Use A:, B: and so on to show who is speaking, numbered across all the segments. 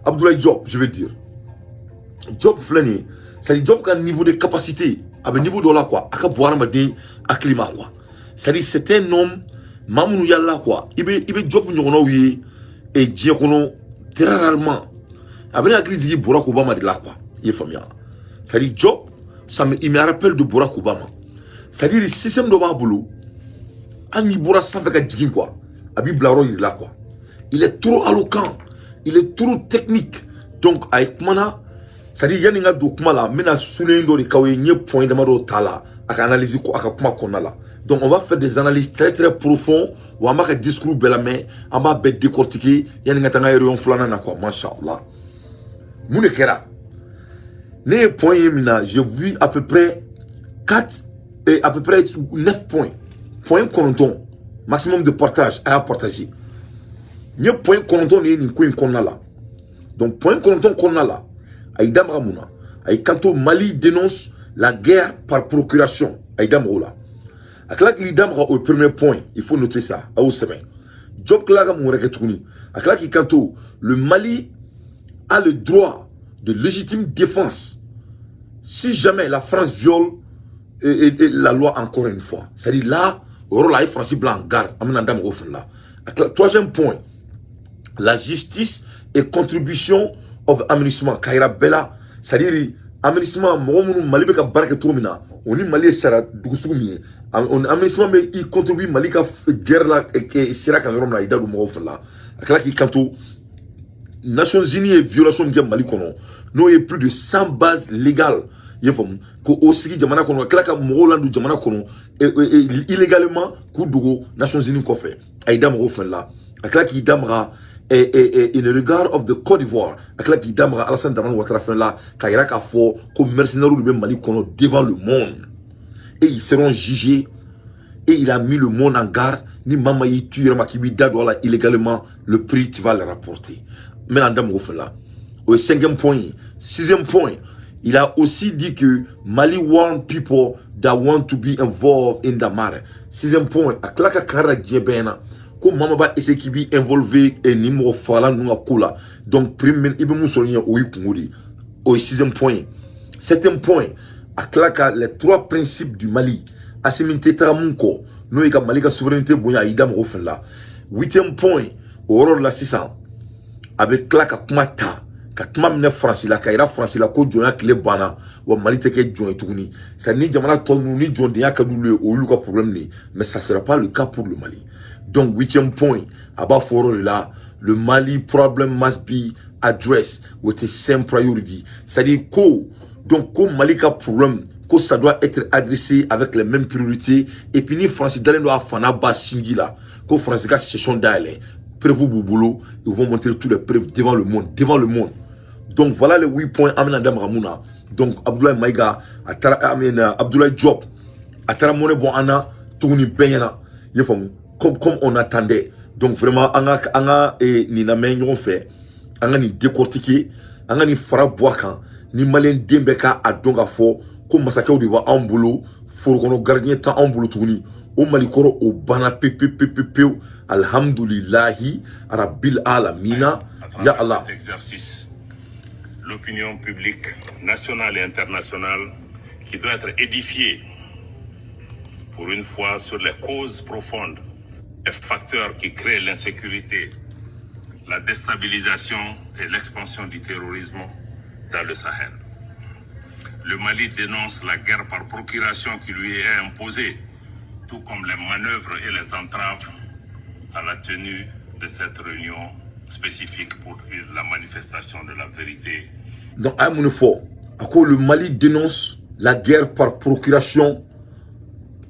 A: Abdoulaye Diop, je veux dire. Job Flani, c'est-à-dire Job qui a un niveau de capacité, avec niveau de là quoi, à boire ma dé, à climat quoi. C'est-à-dire c'est un homme, Mamounou Yalla quoi, il be Job n'yona oui et Diekono très rarement. Avec la crise de Barack Obama de là quoi, il est familier. C'est-à-dire Job, il me rappelle de Barack Obama. C'est-à-dire le système de Baboulou, Annie Bora sans faire que quoi, Abi Blaro il est là quoi. Il est trop éloquent, il est trop technique. Donc avec Mana, c'est-à-dire yani nga do kuma la mena soulen do de kawe nye point de maro tala aka analyse ko aka kuma konna la. Donc on va faire des analyses très très profondes ou on va faire discours belame on va be décortiquer yani nga tanga réunion flana na quoi machallah. Moune kera. Ne point yemina, j'ai vu à peu près 4 et à peu près 9 points. Point konton maximum de partage à partager. Nye point konton ni ko konna la. Donc point konton konna la. Aïdam Ramouna, Aïkanto Mali dénonce la guerre par procuration. Aïdam Rola. Aklak l'idam au premier point, il faut noter ça. Au semaine. Job Klaga Moureketouni. Aklak Kanto, le Mali a le droit de légitime défense si jamais la France viole la loi encore une fois. C'est-à-dire là, la France blanc garde. Amenandam Rofenla. Troisième point, la justice et contribution of aménagement Kaira Bella, c'est-à-dire aménagement Moumou Malibeka Barketomina, on est Mali Sara Doussoumi, on aménagement mais il contribue Malika guerre là et Sera Cameroun là, il a le mot là. Là qui canto Nations Unies et violation de Mali kono, nous il y a plus de 100 bases légales. Il faut que aussi Jamana kono, Klaka Morolandu Jamana kono, et illégalement Koudogo Nations Unies qu'on fait. Aïdam Rofen là, là qui damera et in regard of the Côte d'Ivoire, avec la qui damera Alassane Daman Ouattara fin là, Kaira Kafo, comme mercenaires du même Mali kono devant le monde. Et ils seront jugés. Et il a mis le monde en garde. Ni Mamayi tuera Makibi Dadouala illégalement, le prix tu vas le rapporter. Maintenant, Dame là. Au cinquième point, sixième point, il a aussi dit que Mali want people that want to be involved in the matter. Sixième point, à Klaka Kara Djebena. Comme maman va essayer qui bi involvé et ni mo fala nous a cola. Donc premier ibe musolien ou ikunguri. Au sixième point. Septième point, à Klaka les trois principes du Mali. Asiminte Tamunko, nous et Mali ka souveraineté boya idam ofen là. Huitième point, au rôle la 600. Avec Klaka Kumata, Katma mne France la Kaira France la ko joya kle bana wa Mali teke joya tourni. Ça ni jamana ton ni jondia kadule ou luka problème ni, mais ça sera pas le cas pour le Mali. Donc, huitième point, à Baforo là, le Mali problem must be addressed with the same priority. C'est-à-dire que, donc, comme Mali a problème, que ça doit être adressé avec les mêmes priorités. Et puis, ni France, dans le Afana Bas Shingi là, que France a session d'aller, prévu Bouboulou, ils vont montrer tous les preuves devant le monde, devant le monde. Donc, voilà les 8 points, Amenadam Ramouna. Donc, Abdoulaye Maïga, Abdoulaye Diop, Atara Mone Bon Anna, Tourni Benyana, Yefong. Comme on attendait. Donc vraiment, on a ni na on fait, on a ni décortiqué, on a ni fara boakan, ni malin dembeka a donga fo, comme massacre de va en boulot, faut qu'on gardien temps en boulot tourni, au malikoro au bana pepe alhamdulillahi, rabbil alamina, ya Allah.
B: Cet exercice, l'opinion publique nationale et internationale qui doit être édifiée pour une fois sur les causes profondes, les facteurs qui créent l'insécurité, la déstabilisation et l'expansion du terrorisme dans le Sahel. Le Mali dénonce la guerre par procuration qui lui est imposée, tout comme les manœuvres et les entraves à la tenue de cette réunion spécifique pour la manifestation de la vérité.
A: Donc, à mon effort, le Mali dénonce la guerre par procuration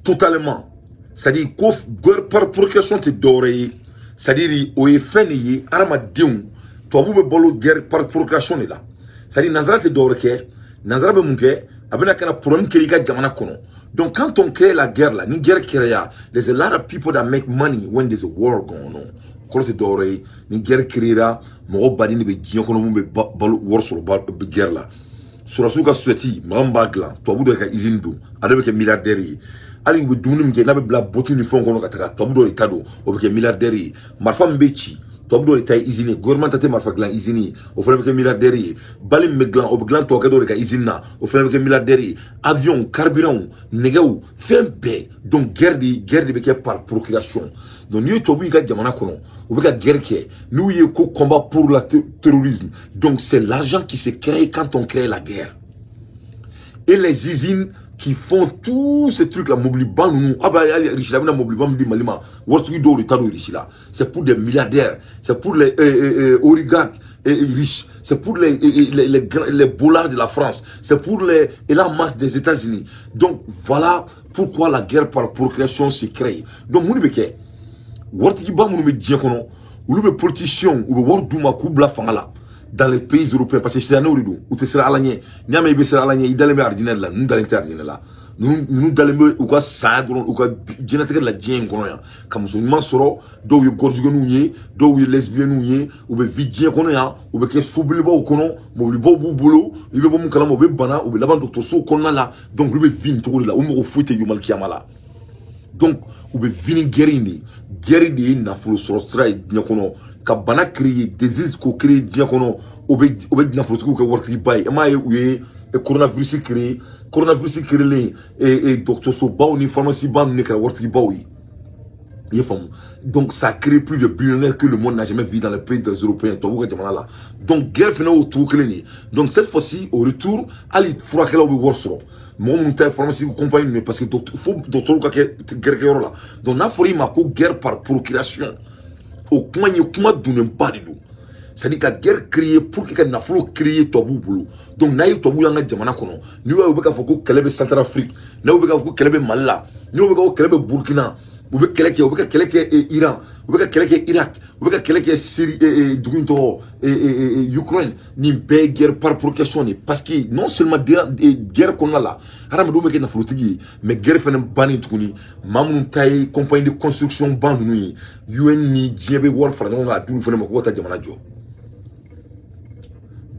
A: totalement. C'est-à-dire que par procuration te doré, c'est-à-dire au effet aramadeum, toi vous bolo guerre par procuration là. C'est-à-dire Nazara te doré, Nazara be munke, abena kana problème kelika jamana kono. Donc quand on crée la guerre là, ni guerre créa, there's a lot of people that make money when there's a war going on. Quand te doré, ni guerre créera, mo badi ni be jion kono mo be balo war sur guerre là. Sur la souka société, mamba glan, toi vous de ka izindu, adabe ke milliardaire. Ali vous donnez que n'a pas la beauté du fond qu'on a attaqué. Tout le monde est cadeau. Au que milliardaire, ma femme Betty, tubabu dɔ de ta ye usine gouvernement ta tɛ marifa dilan usine ye o fana bɛ kɛ milliardaire ye bali min bɛ dilan o bɛ dilan tubabukɛ dɔ de ka usine na o fana bɛ kɛ milliardaire ye avion carburant nɛgɛw fɛn bɛɛ donc guerre de bɛ kɛ par procuration donc n'i ye tubabu y'i ka jamana kɔnɔ u bɛ ka guerre kɛ n'u ye ko combat pour le terrorisme donc c'est l'argent qui se crée quand on crée la guerre et les usines qui font tous ces trucs là mobiliban nous riche là mobiliban dit malima wortugi do retard riche là c'est pour des milliardaires c'est pour les oligarques riches c'est pour les bollards de la France c'est pour la masse des États-Unis donc voilà pourquoi la guerre par procréation se crée donc munu beke wortugi ba munu be dié kono ulu be politiciens ou be worduma ku bla fangala dans les pays européens parce que c'est un ourido ou te sera alanye nyame be sera alanye idaleme ordinaire là nous dans l'interdire là nous daleme ou ka sa dron ou ka génétique la dien kono ya comme so man soro do yo gorjugo nunye do yo lesbien nunye ou be vidien kono ya ou be ke soubli ba kono mo li bo bulo ibe bo mun kala mo be bana ou be laban docteur so kono là donc lui be vin to là ou mo fouté yo mal kiamala donc ou be vini guerri na fulo soro stray nyakono ka bana créer disease ko créer dia kono obe na foto ko work bay ma ye coronavirus créer le et docteur so ba ni pharmacie ban ni ka work bay il femme donc ça crée plus de billionnaires que le monde n'a jamais vu dans les pays des européens to là donc guerre fina autour clé donc cette fois-ci au retour ali fura au worso mon monter pharmacie compagnie parce que faut docteur ka guerre là donc na fori ma ko guerre par procuration au point il comment donner pas de l'eau c'est-à-dire que guerre créée pour que na flo créer tobu bulu donc na yi tobu yanga jamana kono ni wa be ka foko kelebe Centrafrique na be ka foko kelebe Mali ni be ka kelebe Burkina ou be keleke ou be ka keleke Iran ou be ka keleke Irak ou be ka keleke Syrie et dugunto Ukraine ni be guerre par provocation ni parce que non seulement guerre qu'on a là haram do me ke na flotigi mais guerre fene bani tukuni mamun tay compagnie de construction bandu ni UN ni djebe war fra nga dulu fene mako ta jamana jo.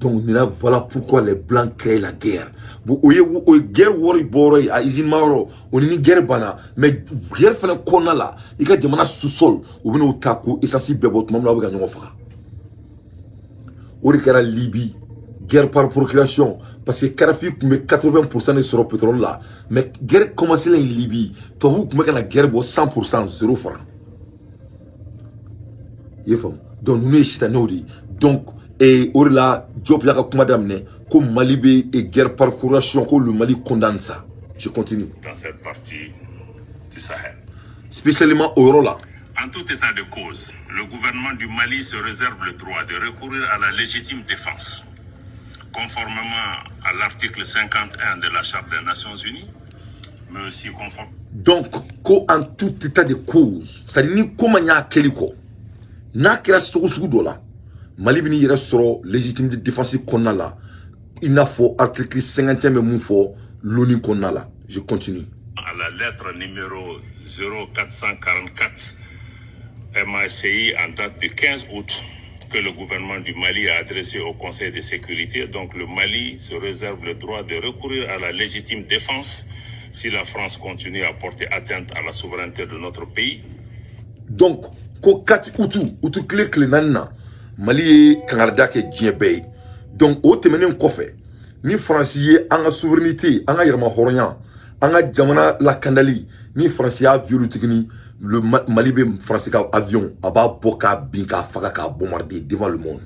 A: Donc là, voilà pourquoi les blancs créent la guerre. Vous voyez, guerre wori boroi à Izine Maro, on est une guerre bana, mais guerre fait un kona là, il y a des manas sous-sol, ou bien au taco, et ça c'est bébot, même là, vous gagnez un frère. On est la Libye, guerre par procuration, parce que Kadhafi met 80% de son pétrole là, mais guerre commence là en Libye, toi vous mettez la guerre pour 100%, 0 francs. Donc nous sommes donc et là job la comme madame comme Mali et guerre par procuration que le Mali condamne ça. Je continue.
B: Dans cette partie du Sahel.
A: Spécialement au Rola.
B: En tout état de cause, le gouvernement du Mali se réserve le droit de recourir à la légitime défense, conformément à l'article 51 de la Charte des Nations Unies, mais aussi conforme.
A: Donc, en tout état de cause, ça dit ni comment y a keliko, n'a qu'à ce là. Mali bini yɛrɛ sɔrɔ légitime de défense kɔnɔna la il n'a faut article 50e bɛ mun fɔ l'ONU kɔnɔna la. Je continue.
B: À la lettre numéro 0444 MACI en date du 15 août que le gouvernement du Mali a adressé au Conseil de sécurité, donc le Mali se réserve le droit de recourir à la légitime défense si la France continue à porter atteinte à la souveraineté de notre pays.
A: Donc ko kati utu clé nanna Mali kangarda ke djebey donc o temenen kofé ni français an ga souveraineté an ga yerma horonya an ga jamana la kandali ni français a violu tikini le Mali be français ka avion aba boka binka faga ka bombarder devant le monde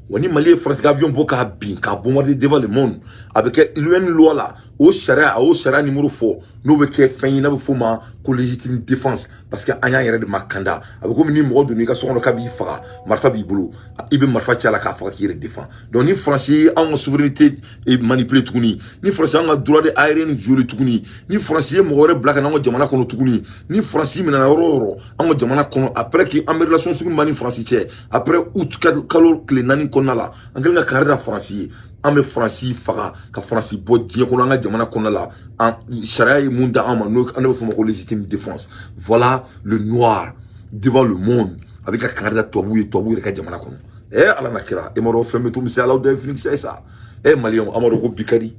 A: wani Mali français ka avion boka binka bombarder devant le monde avec l'UN loi là au charia numéro 4 no be ke fenyi na be foma ko légitime défense parce que anya yere de makanda avec comme ni mo do ni ka so ka bi faga marfa bi bulu ibe marfa tiala ka faga ki défend donc ni français en souveraineté et manipuler tukuni ni français en droit de aérien violer tukuni ni français mo re black na ngo jamana kono tukuni ni français mina na roro en jamana kono après que en relation sur mani français après août kalor clé nani kono la angel nga carrière français en français faga ka français bo die kono nga jamana kono la en charia munda ama no ande fo ko légitime défense. Voilà le noir devant le monde avec la candidat toabou et ka jamana kono ala nakira e moro femme to misi ala de phoenix ça malion amaro ko bikari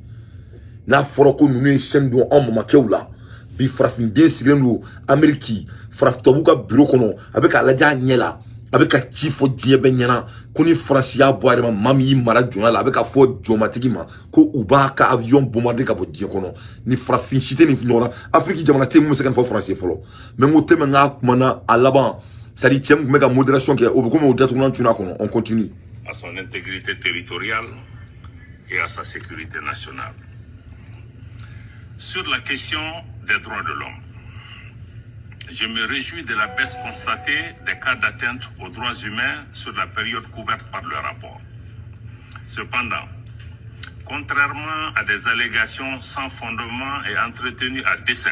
A: na foro ko nunu chen do en mama kewla bi frafin de silenu ameriki fraf toabou ka bureau kono avec ala ja nyela avec ka ci fo diɲɛ bɛ ɲɛna ko ni France y'a bɔ a yɛrɛ ma maa min y'i mara jɔnya la a bɛ ka fɔ jɔnmatigi ma ko u b'a ka avion bombarder ka bɔ diɲɛ kɔnɔ ni farafin si tɛ nin ɲɔgɔn na Afrique jamana tɛ mun bɛ se ka nin fɔ France fɔlɔ mais n ko tellement n k'a kumana a laban c'est-à-dire cɛ min tun bɛ ka modération kɛ o bɛ komi o datugulan tunna kɔnɔ on continue.
B: À son intégrité territoriale et à sa sécurité nationale. Sur la question des droits de l'homme, je me réjouis de la baisse constatée des cas d'atteinte aux droits humains sur la période couverte par le rapport. Cependant, contrairement à des allégations sans fondement et entretenues à dessein.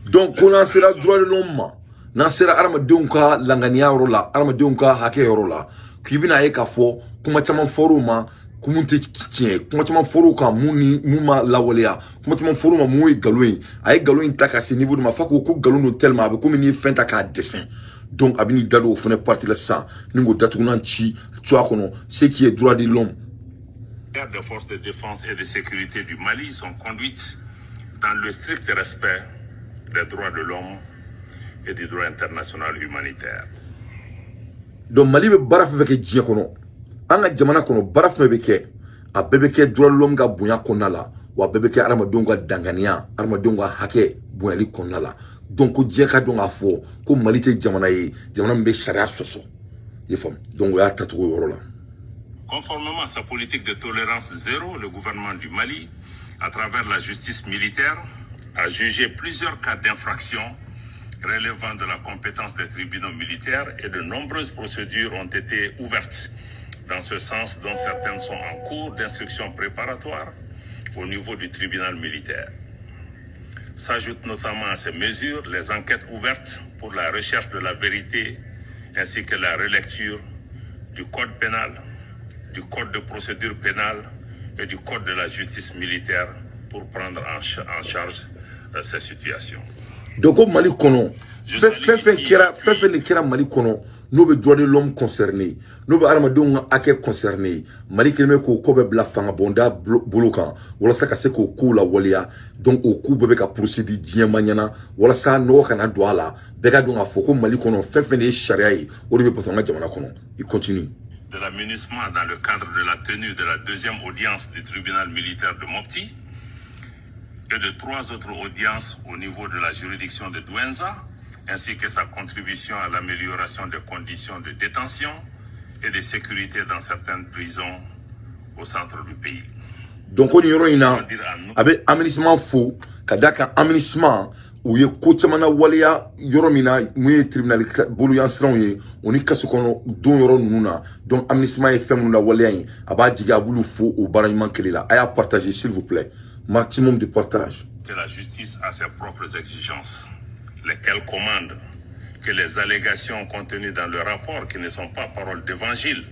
A: Donc, on a sera droit de l'homme. On sera armadon ka langania rola, armadon ka hake rola. Kibina eka fo, kuma chama foruma, kumunte kitchen, kuma chama foru ka muma lawolea, kuma chama foruma mui galoin. Aye galoin taka se niveau de ma fako ko galon tellement avec comme ni fin taka dessin. Donc abini dado fone partie la ça, ningo datunan chi, tu as kono, ce qui est droit de l'homme.
B: Les forces de défense et de sécurité du Mali sont conduites dans le strict respect des droits de l'homme et du droit international humanitaire.
A: Donc Mali be bara fe ke diɲɛ kɔnɔ an ka jamana kɔnɔ bara fe be kɛ a bɛɛ bɛ kɛ droit de l'homme ka bonya kɔnɔna la wa a bɛɛ bɛ kɛ adamadenw ka danganiya adamadenw ka hakɛ bonyali kɔnɔna la donc ko diɲɛ ka dɔn k'a fɔ ko Mali tɛ jamana ye jamana min bɛ sariya sɔsɔ i faamu donc o y'a tacogo yɔrɔ la.
B: Conformément à sa politique de tolérance zéro, le gouvernement du Mali, à travers la justice militaire, a jugé plusieurs cas d'infraction relevant de la compétence des tribunaux militaires et de nombreuses procédures ont été ouvertes dans ce sens, dont certaines sont en cours d'instruction préparatoire au niveau du tribunal militaire. S'ajoutent notamment à ces mesures les enquêtes ouvertes pour la recherche de la vérité ainsi que la relecture du code pénal, du code de procédure pénale et du code de la justice militaire pour prendre en charge ces situations.
A: Donc au Mali kono fait ne kira Mali kono no be droit de l'homme concerné no be aramadenw ake concerné Mali kelme ko ko be bla fanga bonda bolokan wala saka se ko ko la waliya donc o ku be ka procédure diɲɛ maɲana wala sa no kana do ala be ka don a fɔ ko Mali kono fait ne charia yi o de be patanga jamana kono il continue.
B: De l'aménagement dans le cadre de la tenue de la deuxième audience du tribunal militaire de Mopti et de 3 autres audiences au niveau de la juridiction de Douenza, ainsi que sa contribution à l'amélioration des conditions de détention et de sécurité dans certaines prisons au centre du pays.
A: Donc on y aura avec aménagement faux, kadaka aménagement où il y a coachamana walia yoromina mouye tribunal bolu yansran ye oni kaso kono don yoro nuna donc aménagement est fait muna walia aba jiga bulu faux au barragement kelela aya partager s'il vous plaît. Maximum de partage.
B: Que la justice a ses propres exigences, lesquelles commandent que les allégations contenues dans le rapport, qui ne sont pas paroles d'évangile,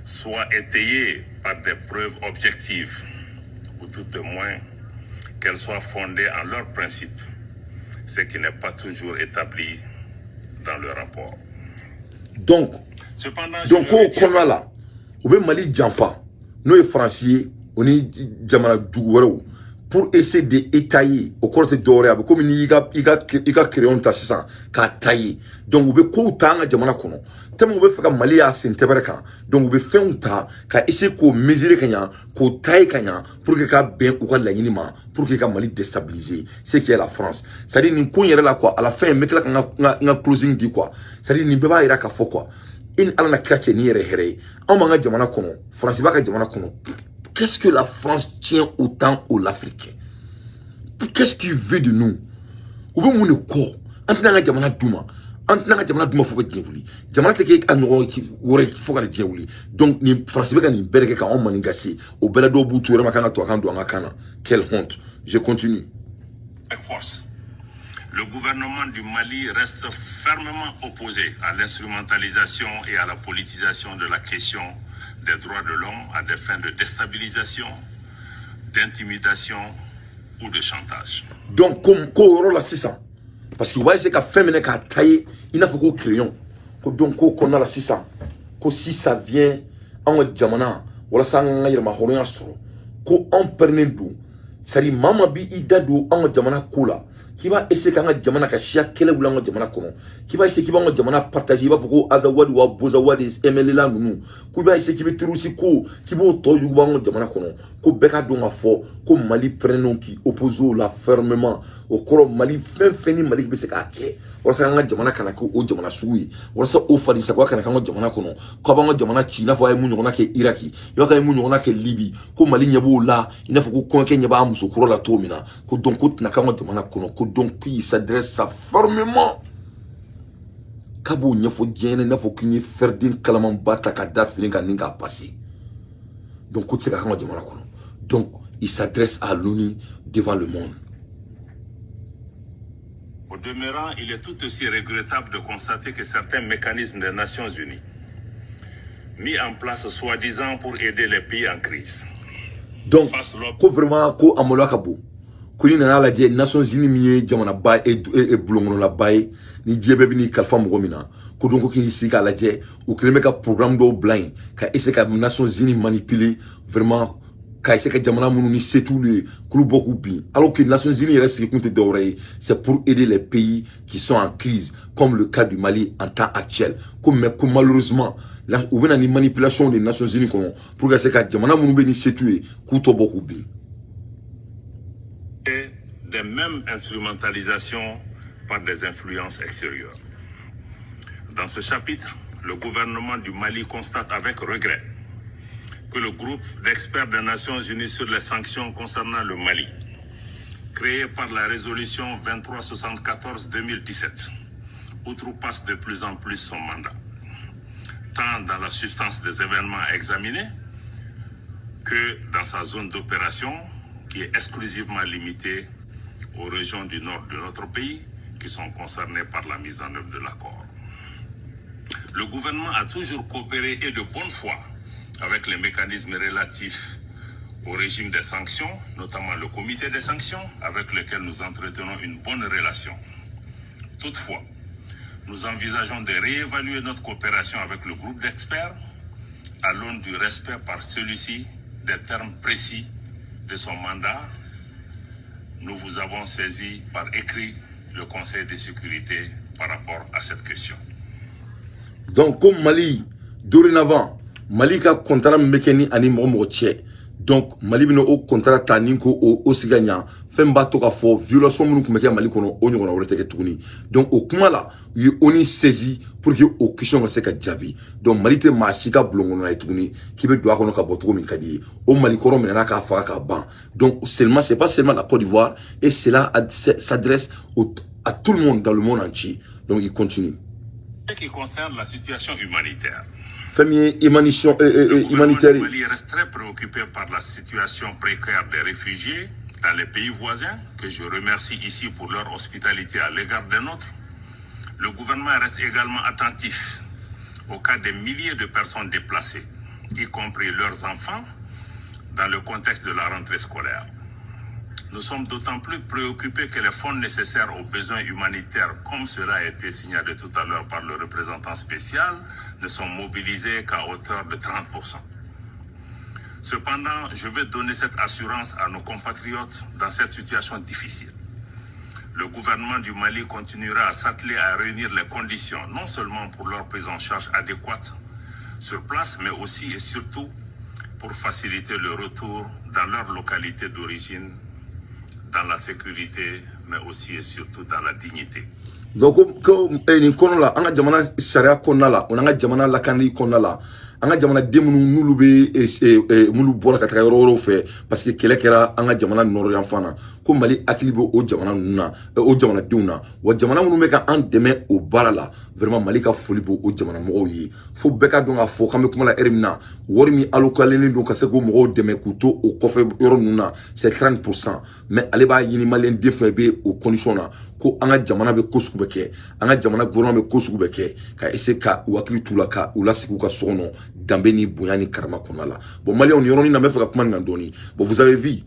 B: soient étayées par des preuves objectives, ou tout au moins qu'elles soient fondées en leurs principes, ce qui n'est pas toujours établi dans le rapport.
A: Donc, on là, Mali Djanfa, nous les Français, on est jamana duguwɛrɛw pour essayer d'étayer au côté d'oré comme ni iga créon ta sisan ka tailler donc u be ko ta nga jamana kono tellement u be fɛ ka Mali ya sentɛbɛrɛ kan donc u be fɛnw ta ka essayer ko mesurer ka ɲa ko tailler ka ɲa pour que ka bɛn u ka laɲini ma pour que ka Mali déstabiliser ce qui est la France c'est à dire nin ko yɛrɛ la quoi à la fin n bɛ tila ka nga closing di quoi c'est à dire nin bɛɛ b'a yira ka fɔ quoi in ala na kira cɛ ni yɛrɛ hɛrɛ ye anw b'an ka jamana kɔnɔ France b'a ka jamana kɔnɔ. Qu'est-ce que la France tient autant aux Africains? Qu'est-ce qu'il veut de nous? Ou bien mon corps? Antena nga jamana duma. Antena nga jamana duma faut que djewuli. Jamana te ke anoro ki wore faut que djewuli. Donc ni France be ka ni bereke ka on maningasi. Au bela do butu re makanga to akando anga kana. Quelle honte. Je continue.
B: Avec force. Le gouvernement du Mali reste fermement opposé à l'instrumentalisation et à la politisation de la question des droits de l'homme à des fins de déstabilisation, d'intimidation ou de chantage.
A: Donc, comme Koro c'est ça. Parce que vous voyez, c'est qu'à faire mener qu'à tailler, il n'a pas qu'au crayon. Donc, qu'on a la 600. Que si ça vient en Djamana, voilà ça, on a eu ma horon soro. Qu'on permet d'où. C'est-à-dire, maman bi idado en Djamana kola. qui va essayer kanga jamana ka shia kele bulango jamana kono qui va essayer qui va jamana partager va foko azawadi wa bozawadi emelela nunu qui va essayer qui be tirusi ko qui va to yubango jamana kono ko beka donga fo ko Mali prenon qui oppose la fermement au koro Mali feni Mali be se ka ke wasa kanga jamana kana ko o jamana suyi wasa o fadi sa kwa kana kanga jamana kono ko bango jamana China fo ay munyo na ke Iraki yo ka munyo na ke Libye ko Mali nyabo la ina foko ko ke nyaba amuso koro la tomina ko donc ko na kanga jamana kono ko donc qui s'adresse à fermement kabo nyefo djene na fo kini ferdin kalaman bata ka dafini ka ninga passer donc ko tseka kanga jamana kono donc il s'adresse à l'ONU devant le monde.
B: Au demeurant, il est tout aussi regrettable de constater que certains mécanismes des Nations Unies mis en place soi-disant pour aider les pays en crise.
A: Donc, ko vraiment ko amolo kabo. Ko ni na la die Nations Unies mi jamana ba e bulongo la bay ni jebe bi ni kalfa mo mina. Ko donc ko kini sika la die o kleme ka programme do blind ka essayer ka Nations Unies manipuler vraiment ka essayer ka jamana munu ni c'est tout le club beaucoup bi. Alors que les Nations Unies restent compte d'oreille, c'est pour aider les pays qui sont en crise comme le cas du Mali en temps actuel. Comme malheureusement là ou bien une manipulation des Nations Unies pour que ka jamana munu be ni c'est tout kuto beaucoup bi.
B: Des mêmes instrumentalisations par des influences extérieures. Dans ce chapitre, le gouvernement du Mali constate avec regret que le groupe d'experts des Nations Unies sur les sanctions concernant le Mali, créé par la résolution 2374-2017, outrepasse de plus en plus son mandat, tant dans la substance des événements examinés que dans sa zone d'opération qui est exclusivement limitée aux régions du nord de notre pays qui sont concernées par la mise en œuvre de l'accord. Le gouvernement a toujours coopéré et de bonne foi avec les mécanismes relatifs au régime des sanctions, notamment le comité des sanctions, avec lequel nous entretenons une bonne relation. Toutefois, nous envisageons de réévaluer notre coopération avec le groupe d'experts à l'aune du respect par celui-ci des termes précis de son mandat. Nous vous avons saisi par écrit le Conseil de sécurité par rapport à cette question.
A: Donc, comme Mali, dorénavant, Mali ka contrat mekeni ani mo tche. Donc, Mali bino o contrat taninko o siganya. Femba toka fo violation munu kumeke Mali kono onyo kono reteke tukuni. Donc, au kuma la, oni saisi pour que o question se ka jabi. Donc, Mali te machika blongo na tukuni qui veut doit kono ka botoko min kadi. O Mali koro menana ka fa ka ban. Donc, seulement c'est pas seulement la Côte d'Ivoire et cela s'adresse à tout le monde dans le monde entier. Donc, il continue.
B: Ce qui concerne la situation humanitaire.
A: Humanitaire.
B: Le Mali reste très préoccupé par la situation précaire des réfugiés dans les pays voisins, que je remercie ici pour leur hospitalité à l'égard des nôtres. Le gouvernement reste également attentif au cas des milliers de personnes déplacées, y compris leurs enfants, dans le contexte de la rentrée scolaire. Nous sommes d'autant plus préoccupés que les fonds nécessaires aux besoins humanitaires, comme cela a été signalé tout à l'heure par le représentant spécial, ne sont mobilisés qu'à hauteur de 30%. Cependant, je vais donner cette assurance à nos compatriotes dans cette situation difficile. Le gouvernement du Mali continuera à s'atteler à réunir les conditions, non seulement pour leur prise en charge adéquate sur place, mais aussi et surtout pour faciliter le retour dans leur localité d'origine, dans la sécurité, mais aussi et surtout dans la dignité.
A: Donc, comme ni kono la, anga jamana sharia kono la, anga jamana lakani kono la, anga jamana demunu nulube mulu bora kataka yoro fe, parce que kele kera anga jamana noro yanfana, ko Mali akilibo o jamana nuna, o jamana duna, wa jamana munu meka an deme o bara la, vraiment Mali ka folibo o jamana mo yi, fo beka donga fo kame kuma la erimna, wori mi alokaleni donc se ko mo deme kuto o kofe yoro nuna, c'est 30%, mais aleba yini Malien defebe o condition na, ko anga jamana be kosuku beke, anga jamana gouvernement be kosuku beke, ka ese ka wakili tula ka ula siku ka sono, dambe ni boyani karma konala. Bon Mali on yoroni na mefa ka kuma ngandoni. Bon vous avez vu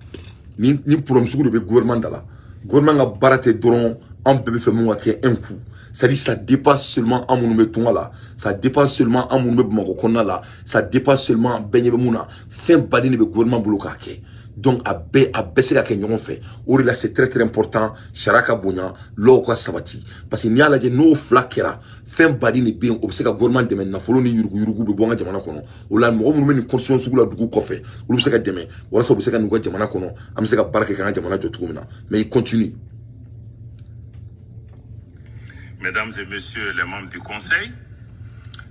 A: ni problème suku de gouvernement dala. Gouvernement nga barate doron en bébé fait mon wake un coup. Ça dit ça dépasse seulement en mon meton là, ça dépasse seulement en mon meko konala, ça dépasse seulement benye muna. Fin badini be gouvernement boloka ke. donc a baissé la kenyon fait ou là c'est très important charaka bonya loko sabati parce que nyala je no flakera fem badi ni bien obseka gouvernement de na folo ni yurugu be bonga jamana kono o la mo mu ni constitution sugula dugu kofe ou obseka deme wala so obseka nugo jamana kono amseka baraka kan jamana jotumina mais il continue.
B: Mesdames et messieurs les membres du Conseil,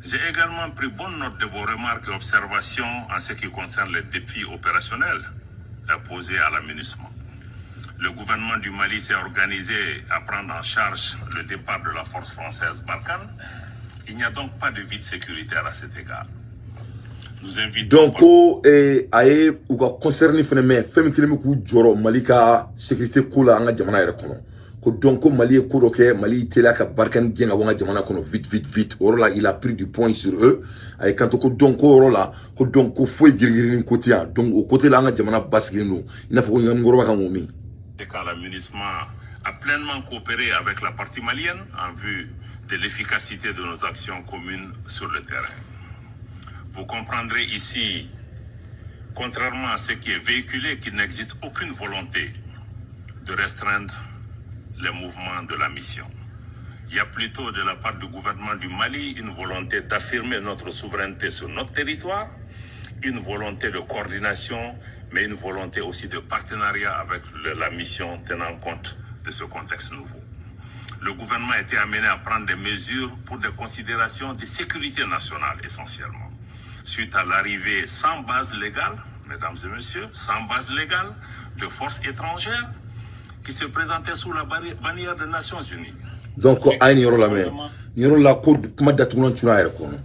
B: j'ai également pris bonne note de vos remarques et observations en ce qui concerne les défis opérationnels posés à l'aménagement. Le gouvernement du Mali s'est organisé à prendre en charge le départ de la force française Barkhane. Il n'y a donc pas de vide sécuritaire à cet égard. Nous invitons...
A: Donc, aye ou ka concerné phénomène femme qui me coup joro Malika sécurité kula anga jamana yere kono. Ko donc Mali ko doke Mali tela ka Barkhane genga wanga jamana kono vite orola il a pris du point sur eux ay quand ko donc orola ko donc foi girgirin côté donc au côté là anga jamana basgirino ina fa ko ngam ngoro ka ngomi.
B: Et quand l'aménagement a pleinement coopéré avec la partie malienne en vue de l'efficacité de nos actions communes sur le terrain. Vous comprendrez ici, contrairement à ce qui est véhiculé, qu'il n'existe aucune volonté de restreindre les mouvements de la mission. Il y a plutôt de la part du gouvernement du Mali une volonté d'affirmer notre souveraineté sur notre territoire, une volonté de coordination, mais une volonté aussi de partenariat avec la mission tenant compte de ce contexte nouveau. Le gouvernement a été amené à prendre des mesures pour des considérations de sécurité nationale essentiellement. Suite à l'arrivée sans base légale, mesdames et messieurs, sans base légale de forces étrangères qui se présentaient sous la bannière des Nations Unies.
A: Donc, aïe ni la mer, ni la code kuma datunan tuna yere kono.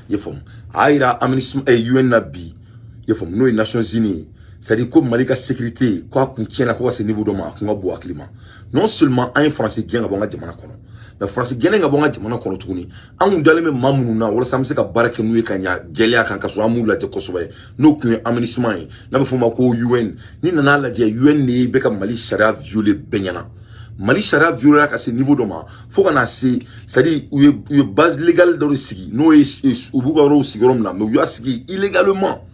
A: Yefom, aïra amnisme et UN nabi. Yefom, nous les Nations Unies. C'est-à-dire que Malika sécurité, quoi qu'on tienne à quoi ce niveau de ma, qu'on va boire climat. Non seulement un Français qui a bon jamana kono, mais Français qui a bon jamana kono tourni. On doit même mamouna, ou ça me sait que barake nous et kanya, gelia kan kaso amoula te kosobe. Nous qui amnisement, n'a pas fait ma ko UN, ni nana la dia UN ni beka Mali Sharia violé benyana. Mali Sharia violé à ce niveau de ma. Faut qu'on a c'est-à-dire où il base légale dans le sigi. Nous est au bougaro sigorom là, mais il y a sigi illégalement.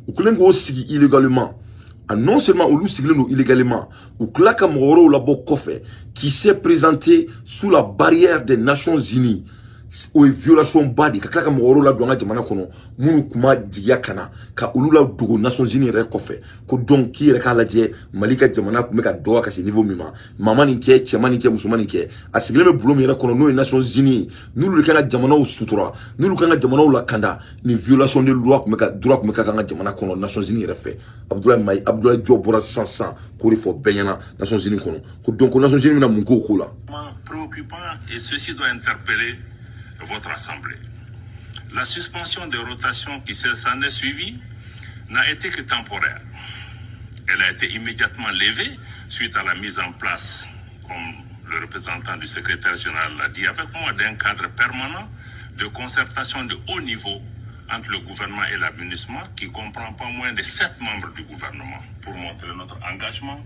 A: Ou que sigi illégalement. Non seulement ou nous illégalement, ou Klaka Moro la Bokofe, qui s'est présenté sous la barrière des Nations Unies, ou violation badi, Klaka Moro la douanga jamana kono, munu kuma diakana, ka ulula dugo Nations Unies rekofe, ko donc qui reka la die, malika jamana kumeka doa kasi niveau mima, maman ninke, tchama ninke, musulman ninke, a sigleme boulot mira kono, nous les Nations Unies, nous le kana jamana ou sutura, nous le kana jamana ou la kanda, ni violation de loi kumeka, droit kumeka kana jamana kono, Nations Unies refait. Abdoulaye Diop bora 500 pour il faut benyana Nations Unies kono. Donc Nations Unies na mungo kola.
B: Préoccupant et ceci doit interpeller votre assemblée. La suspension des rotations qui s'en est suivie n'a été que temporaire. Elle a été immédiatement levée suite à la mise en place, comme le représentant du secrétaire général l'a dit avec moi, d'un cadre permanent de concertation de haut niveau entre le gouvernement et l'administration qui comprend pas moins de 7 membres du gouvernement pour montrer notre engagement.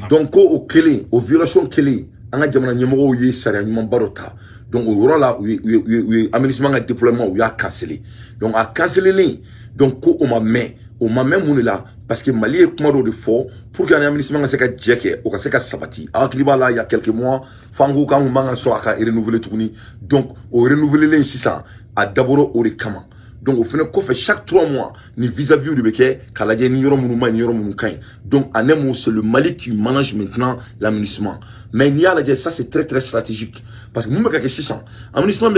A: Donc au Kélé, aux violations Kélé, on a jamana nyamoro yé sariya nyuman barota. Donc au là où aménagement a déploiement où il a cancellé. Donc a cancellé les. Donc on m'a mis là parce que Mali est comme de fort pour qu'un aménagement se fasse jekke ou se fasse sabati. À Kliba là il y a quelques mois, Fango quand on m'a soit renouveler tourni. Donc au renouveler les 600 à d'abord au rekama. Donc, au final, chaque 3 mois, ni vis-à-vis de Beke, Kaladje, ni Yorom Mounouma, ni Yorom Mounoukain. Donc, en un mot, c'est le Mali qui manage maintenant l'aménagement. Mais il y a ça, c'est très, très stratégique. Parce que nous, nous 600. L'aménagement,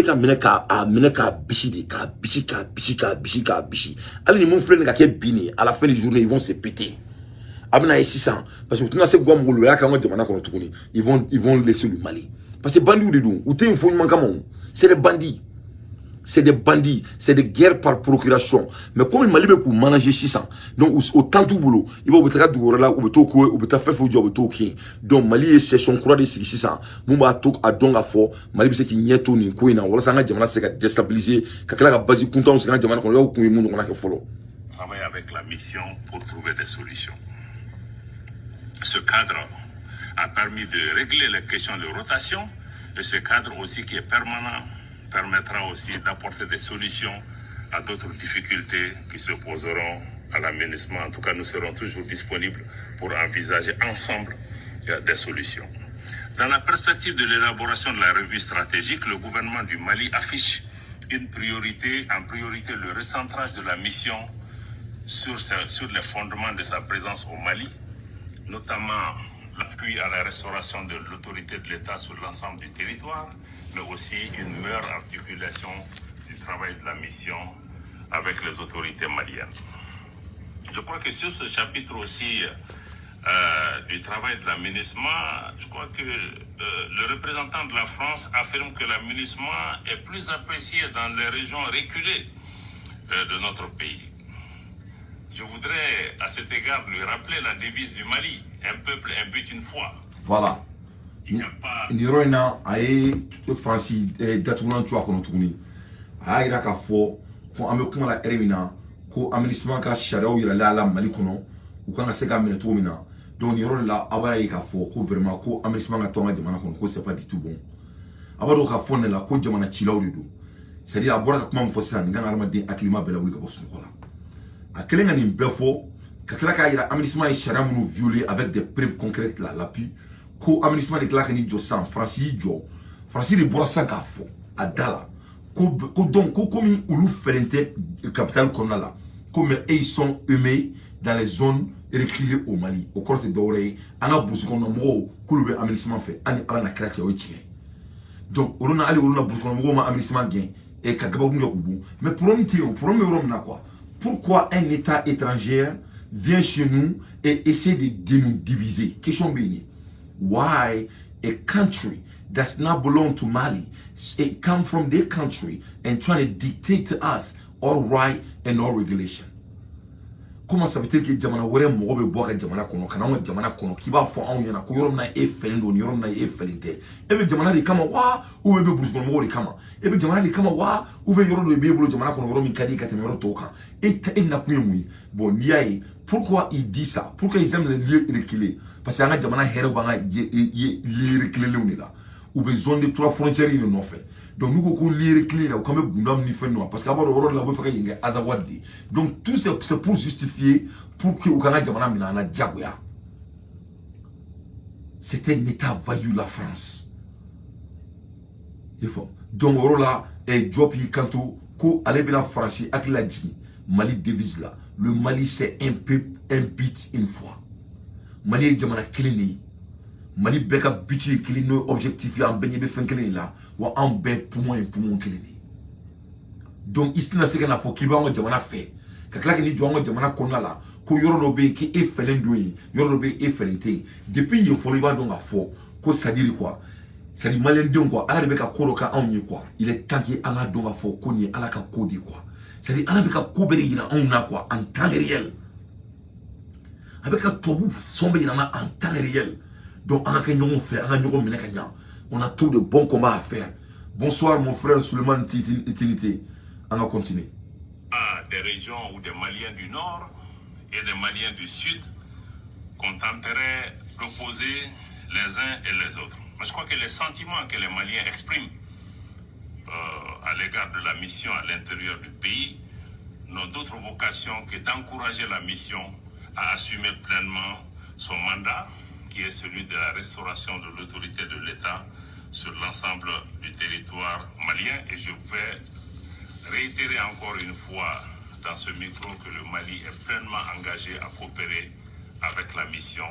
A: bichi. Allez, les frères, qui est bini. À la fin des journées, ils vont se péter. Abna 600. Parce que tout le monde ils vont laisser le Mali. Parce que bandits ou des dons, ou t'es une fouille manquement. C'est des bandits. C'est des bandits, c'est des guerres par procuration. Mais comme le Mali veut manager 600, donc autant tout boulot, il va vous faire du là, ou vous faire faire du job, donc Mali c'est son courage de 600. Mumba tok a donc à fort, Mali c'est qui n'y a tout ni quoi, voilà ça n'a jamais c'est déstabiliser, quelqu'un a basé content, c'est n'a jamais qu'on a ou qu'on est monde qu'on a fait follow.
B: Travailler avec la mission pour trouver des solutions. Ce cadre a permis de régler les questions de rotation, et ce cadre aussi qui est permanent permettra aussi d'apporter des solutions à d'autres difficultés qui se poseront à l'aménagement. En tout cas, nous serons toujours disponibles pour envisager ensemble des solutions. Dans la perspective de l'élaboration de la revue stratégique, le gouvernement du Mali affiche en priorité le recentrage de la mission sur les fondements de sa présence au Mali, notamment l'appui à la restauration de l'autorité de l'État sur l'ensemble du territoire, mais aussi une meilleure articulation du travail de la mission avec les autorités maliennes. Je crois que sur ce chapitre aussi du travail de l'aménagement, je crois que le représentant de la France affirme que l'aménagement est plus apprécié dans les régions reculées de notre pays. Je voudrais à cet égard lui rappeler la devise du Mali, un peuple, un but, une foi.
C: Voilà.
B: Il n'y a pas...
C: Nirona aye Francis datunan tu akono tuguni. Aye raka fo ko ame kuma la ermina ko aménagement ka sharaw yira la Mali kono u kana se ka mene to mina. Donc Nirona la abara yi ka fo ko vraiment ko aménagement ka tonga jamana kono ko c'est pas du tout bon. Abado ka fo ne la ko jamana chilaw do. C'est-à-dire abora ka kuma mo fo san ngana armade aklima bela wuli ka bosu ko la. A kelenga ni befo ka kila ka yira aménagement est charia munu violé avec des preuves concrètes là l'appui. Ko aménagement de claque ni jo sans Francis de borasa ka fo adala ko donc ko komi ulu felente capital konala comme ils sont humés dans les zones reculées au Mali au corte d'oreille ana busu kono mo ko be aménagement fait ani ana krati o tien donc orona ali orona busu kono mo ma aménagement gain et ka gaba gunga kubu mais pour me na quoi pourquoi un état étranger vient chez nous et essaie de nous diviser question béni. Why a country does not belong to Mali, it come from their country and trying to dictate to us all right and all regulation? Comment ça veut dire que jamana wore mo be boka jamana kono kana ngo jamana kono kiba fo an yana ko yorom na e felendo ni yorom na e felinte ebe jamana de kama wa u be brus kono mo de kama ebe jamana de kama wa u be yoro de be bulu jamana kono yorom kadi ka temero toka et na kuyemu bon niaye. Pourquoi il dit ça? Pourquoi ils aiment les lieux reculés? Parce que les gens qui les reculés là, ou besoin de trois frontières ils n'ont fait. Donc nous qu'on les reculés là, comme nous ni fait non, parce qu'avant le rôle là, vous faites qu'il y a azawadi. Donc tout c'est pour justifier pour que au Canada jamana mina na diaboya. C'était un état vaillu la France. Il faut. Donc rôle là et job yi kanto ko aller bien la France avec la dit Mali devise là. Le Mali c'est un peuple, un but, une fois. Mali est jamana kilini. Mali beka biti kilini objectif en benye be fen kilini là. Wa en be pour moi kilini. Donc ici na se kana fo kiba ngo jamana fait. Kakla ni jo ngo jamana konna là. Ko yoro no be ki e felendo yi. Yoro no be e felente. Depuis il faut riba donc a fo. Ko ça dire quoi? Ça dit malien donc quoi. Ala be ka koro ka onyi quoi. Il est temps que ala donc a fo ko ni ala ka kodi quoi. C'est-à-dire, avec un coubé, il a quoi en temps réel. Avec un tobu sombre, il en a en temps réel. Donc, on a tout de bons combats à faire. Bonsoir, mon frère Suleiman Tinité. On va continuer.
B: Des régions où des Maliens du Nord et des Maliens du Sud qu'on tenterait d'opposer les uns et les autres. Mais je crois que les sentiments que les Maliens expriment à l'égard de la mission à l'intérieur du pays n'ont d'autre vocation que d'encourager la mission à assumer pleinement son mandat, qui est celui de la restauration de l'autorité de l'État sur l'ensemble du territoire malien. Et je vais réitérer encore une fois dans ce micro que le Mali est pleinement engagé à coopérer avec la mission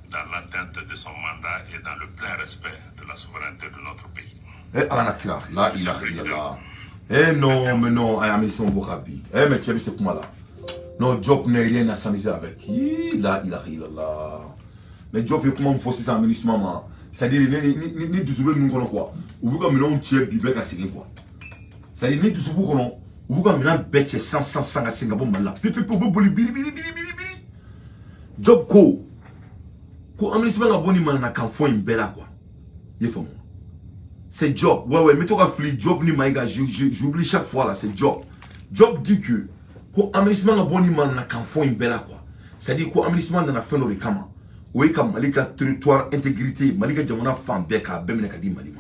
B: dans l'atteinte de son mandat et dans le plein respect de la souveraineté de notre pays.
C: Eh, Anakira, là, il arrive là. Eh non, mais non, il son bokabi. Eh, mais tu as vu c'est comment là? Non, Job n'a rien à s'amuser avec. Là, il arrive là. Mais Job, comment faut c'est ça, ministre maman? C'est-à-dire, ni du soubou, nous connaissons quoi? Ou vous comme nous, tu es bibé à Séguin quoi? C'est-à-dire, ni du soubou, ou vous comme nous, bête 100 à Singapour, là. Pipi, pour vous, bili. Job, ko. Ko, ministre maman, bon, il m'a n'a qu'un fond, une belle quoi. Il faut. C'est Job. Ouais, mais toi, Job ni maïga, j'oublie chaque fois là, c'est Job. Job dit que, quand aménagement a bon man na kan fo imbela quoi. C'est-à-dire quand aménagement na fait no kama. Oui comme malika territoire intégrité, malika jamana fam beka bemene ka di malima.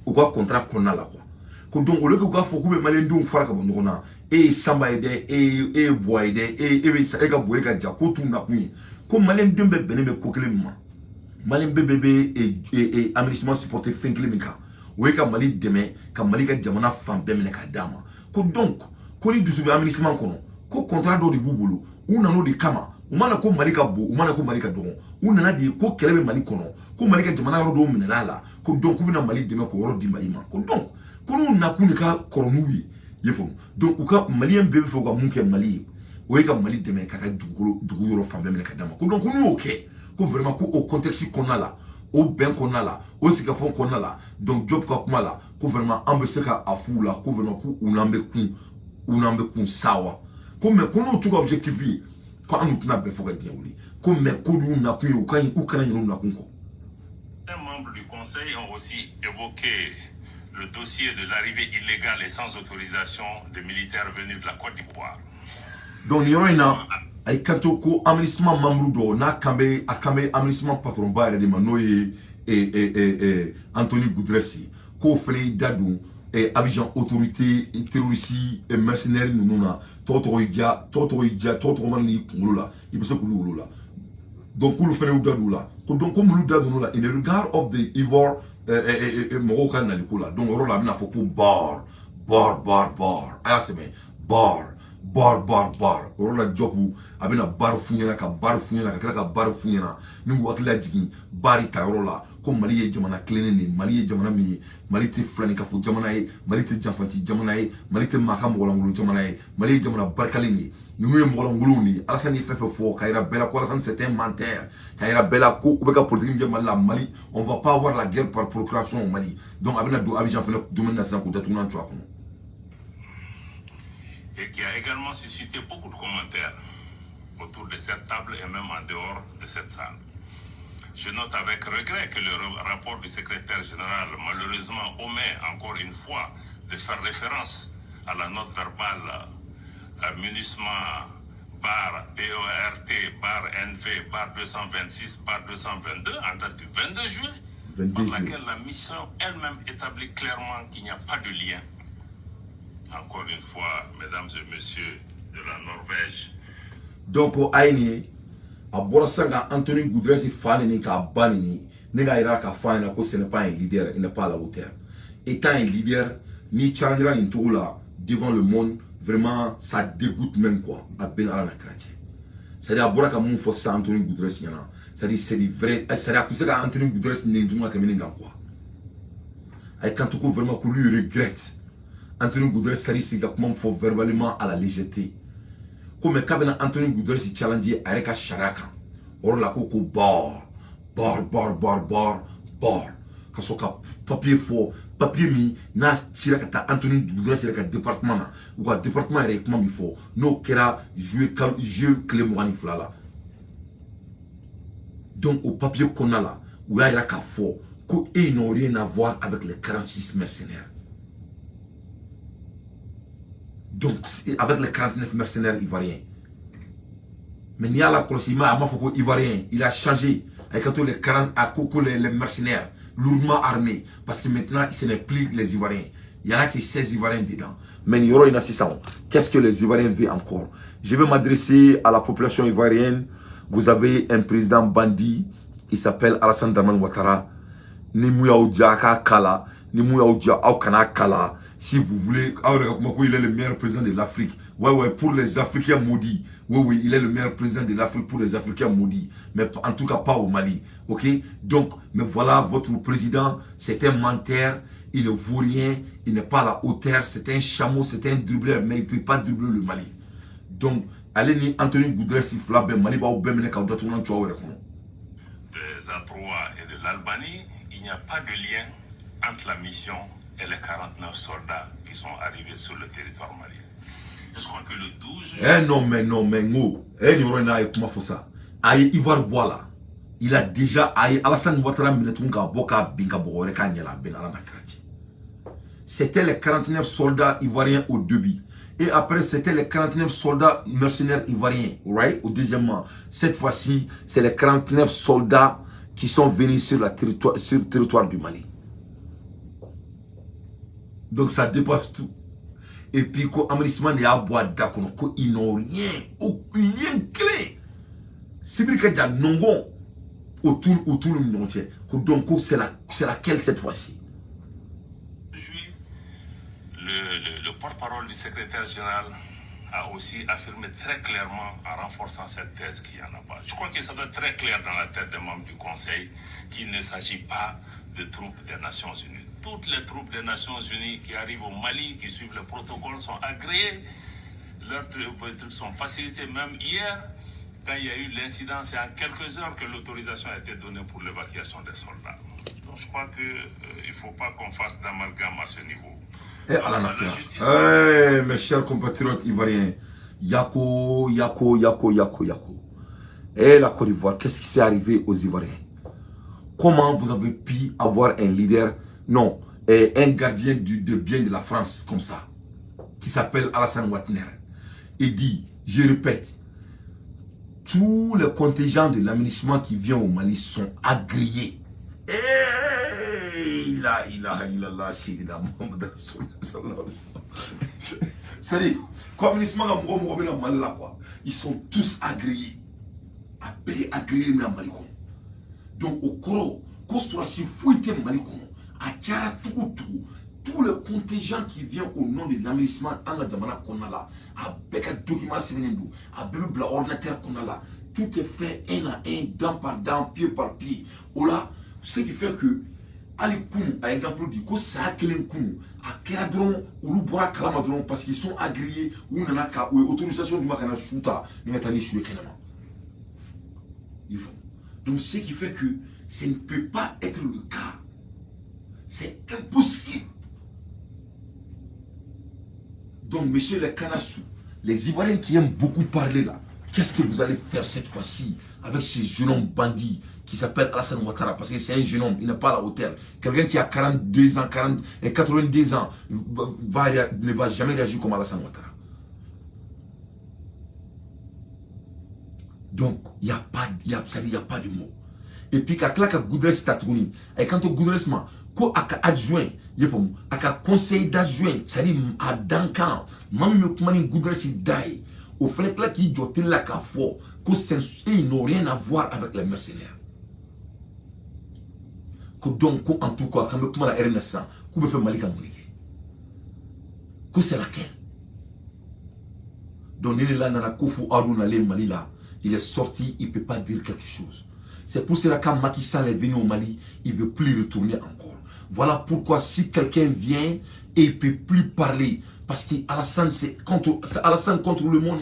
C: Ou quoi contrat qu'on a là quoi. ko donc ole ko ka fo ko be malen dum fara ka bon na e samba ede e boy ede e sa e ka boy ka ja ko tu na ku ko malen dum be bene be ko kelema malen be bebe e aménagement supporter fin kelema we ka mali deme ka mali ka jamana fan be mena ka dama ko donc ko ni dusu be aménagement kono ko contrat do di bubulu u nano di kama umana ko mali ka bo umana ko mali ka dogon u nana di ko kelebe mali kono ko mali ka jamana ro do mena la ko donc ko bina mali deme ko ro di mali ma ko donc ko no na ku ni ka koronuwi yefo donc u ka malien bebe fo ka munke mali we ka mali deme ka dugu yoro fan be mena ka dama ko donc ko no ok ko vraiment ko au contexte qu'on a là au ben qu'on a là au sikafon qu'on a là donc job ka kuma là ko vraiment ambeseka afu là ko vraiment ko unambe kun sawa ko me ko no tout objectif yi ko anu tuna be fo ka dia wuli ko me ko du na ku u kan yinu na kun ko.
B: Les membres du conseil ont aussi évoqué le dossier de l'arrivée illégale et sans autorisation de militaires venus de la Côte d'Ivoire.
C: Donc yorina ay kanto ko aménagement membre do na kambe akambe aménagement patron ba de manoye Anthony Goudressi ko fele dadu Abidjan autorité terroriste et mercenaires nununa toto mani ngulula ibese kulula donc kulu fele dadu la donc comme lu dadu la in the regard of the Ivoire Moroccan na likula donc rola mina fo ko bar ayaseme bar orola jobu abina bar funyana ka kala ka bar funyana ni wakila jigi bari ta orola ko mali ye jamana klene ni mali ye jamana mi mali te flani ka fu jamana ye mali te janfanti jamana ye mali te maka ngolangulu jamana ye mali ye jamana barkali ni ye ngolangulu ni alasani fefe fo kaira bela ko alasani c'est un menteur kaira bela ko ubeka politique jamana la Mali on va pas avoir la guerre par procuration au Mali donc abina do Abidjan fena domaine na sanko datuna ntwa kono
B: et qui a également suscité beaucoup de commentaires autour de cette table et même en dehors de cette salle. Je note avec regret que le rapport du secrétaire général malheureusement omet encore une fois de faire référence à la note verbale munissement bar PORT bar NV bar 226 bar 222 en date du 22 juin, par laquelle la mission elle-même établit clairement qu'il n'y a pas de lien. Encore une fois, mesdames et messieurs de la Norvège.
C: Donc, aïni, à Borasanga, Anthony Goudressi Fanini, ka Banini, Nega Iraka Fana, que ce n'est pas un leader, il n'est pas à la hauteur. Étant un leader, ni changera ni tout là, devant le monde, vraiment, ça dégoûte même quoi, à Benara na Kratche. C'est-à-dire, à Boraka Moun Fossa, Anthony Goudressi, c'est-à-dire, c'est vrai, c'est-à-dire, comme ça, Anthony Goudressi n'est pas terminé dans quoi. Et quand tu vraiment que lui regrette, Anthony Goudressi c'est comment faut verbalement à la légèreté. Comme quand Anthony Goudressi challenge avec un charaka, or la coco bar. Quand son papier fort, papier mi na chiraka Anthony Goudressi avec un département ou un département avec comment il faut. No kera jouer clé moani flala. Donc au papier qu'on a là, où il y a fort, qu'ils n'ont rien à voir avec les 46 mercenaires. Donc, avec les 49 mercenaires ivoiriens. Mais il y a la Kolosima, ivoirien, il a changé avec tous les 40 à Coco les mercenaires, lourdement armés. Parce que maintenant, ce n'est plus les Ivoiriens. Il y en a qui 16 Ivoiriens dedans. Mais il y aura une assistance. Qu'est-ce que les Ivoiriens veulent encore? Je vais m'adresser à la population ivoirienne. Vous avez un président bandit, il s'appelle Alassane Dramane Ouattara. Ni Mouya Oudjaka Kala, ni Mouya Oudjaka Kala. Si vous voulez, il est le meilleur président de l'Afrique. Ouais, pour les Africains maudits. Oui, il est le meilleur président de l'Afrique pour les Africains maudits. Mais en tout cas, pas au Mali. Ok? Donc, mais voilà, votre président, c'est un menteur. Il ne vaut rien. Il n'est pas à la hauteur. C'est un chameau, c'est un dribbleur. Mais il ne peut pas dribbler le Mali. Donc, allez, ni Anthony Goudressi, Flabé, Mali, des A3
B: et de l'Albanie, il n'y a pas de lien entre la mission et les 49 soldats qui sont arrivés sur le territoire malien. Je crois que le 12 juin...
C: Aïe, Ivoire Boila. Il a déjà aïe Alassane Ouattara c'était les 49 soldats ivoiriens au début. Et après, c'était les 49 soldats mercenaires ivoiriens, right? Au deuxièmement. Cette fois-ci, c'est les 49 soldats qui sont venus sur le territoire du Mali. Donc ça dépasse tout. Et puis, quand Amélisman est à boire d'accord, ils n'ont rien, aucun clé. C'est vrai qu'il y a non autour le monde entier. Donc, c'est laquelle cette fois-ci?
B: Le porte-parole du secrétaire général a aussi affirmé très clairement en renforçant cette thèse qu'il n'y en a pas. Je crois que ça doit être très clair dans la tête des membres du Conseil qu'il ne s'agit pas de troupes des Nations Unies. Toutes les troupes des Nations Unies qui arrivent au Mali, qui suivent le protocole, sont agréées. Leurs trucs sont facilités. Même hier, quand il y a eu l'incident, c'est en quelques heures que l'autorisation a été donnée pour l'évacuation des soldats. Donc je crois qu'il ne faut pas qu'on fasse d'amalgame à ce niveau.
C: Mes chers compatriotes ivoiriens, Yako. La Côte d'Ivoire, qu'est-ce qui s'est arrivé aux Ivoiriens? Comment vous avez pu avoir un leader, non, un gardien de bien de la France comme ça, qui s'appelle Alassane Ouattara, et dit, je répète, tous les contingents de l'aménagement qui viennent au Mali sont agréés. C'est-à-dire, ils sont tous agréés. Agréés dans Mali. Donc, au Koro, si fouillé Mali, à Tchara, tous les contingents qui viennent au nom de l'aménagement en la Damana qu'on a là, avec un document sénégalais, avec un ordinateur qu'on a là, tout est fait un à un, dent par dent, pied par pied. Voilà, ce qui fait que, Ali Koum, par exemple, dit que ça a quel Koum, à Keradron, ou Loubora Kalamadron, parce qu'ils sont agréés, ou Nanaka, ou autorisation du Makana Souta, mais Natani sur le Kenama. Ils font. Donc, ce qui fait que ça ne peut pas être le cas. C'est impossible. Donc, monsieur les Kanassou, les Ivoiriens qui aiment beaucoup parler là, qu'est-ce que vous allez faire cette fois-ci avec ce jeune homme bandit qui s'appelle Alassane Ouattara? Parce que c'est un jeune homme, il n'est pas à la hauteur. Quelqu'un qui a 42 ans, 82 ans ne va jamais réagir comme Alassane Ouattara. Donc, il n'y a pas de mots. Et puis, quand il y a Goudres Tatouni, et quand il Goudres, quand il y a adjoint, il y a conseil d'adjoint, c'est-à-dire à Dankan, même si Goudres est au fait là qui doit être là qu'à fort, qu'ils n'ont rien à voir avec les mercenaires. Donc, en tout cas, quand on a la RNS, qu'on fait Malika Mounique. Que c'est laquelle? Donc, il est là, dans la Kofu Arouna, Mali là. Il est sorti, il ne peut pas dire quelque chose. C'est pour cela que quand Macky Sall est venu au Mali, il ne veut plus retourner encore. Voilà pourquoi si quelqu'un vient et il ne peut plus parler, parce qu'Alassane c'est Alassane contre le monde.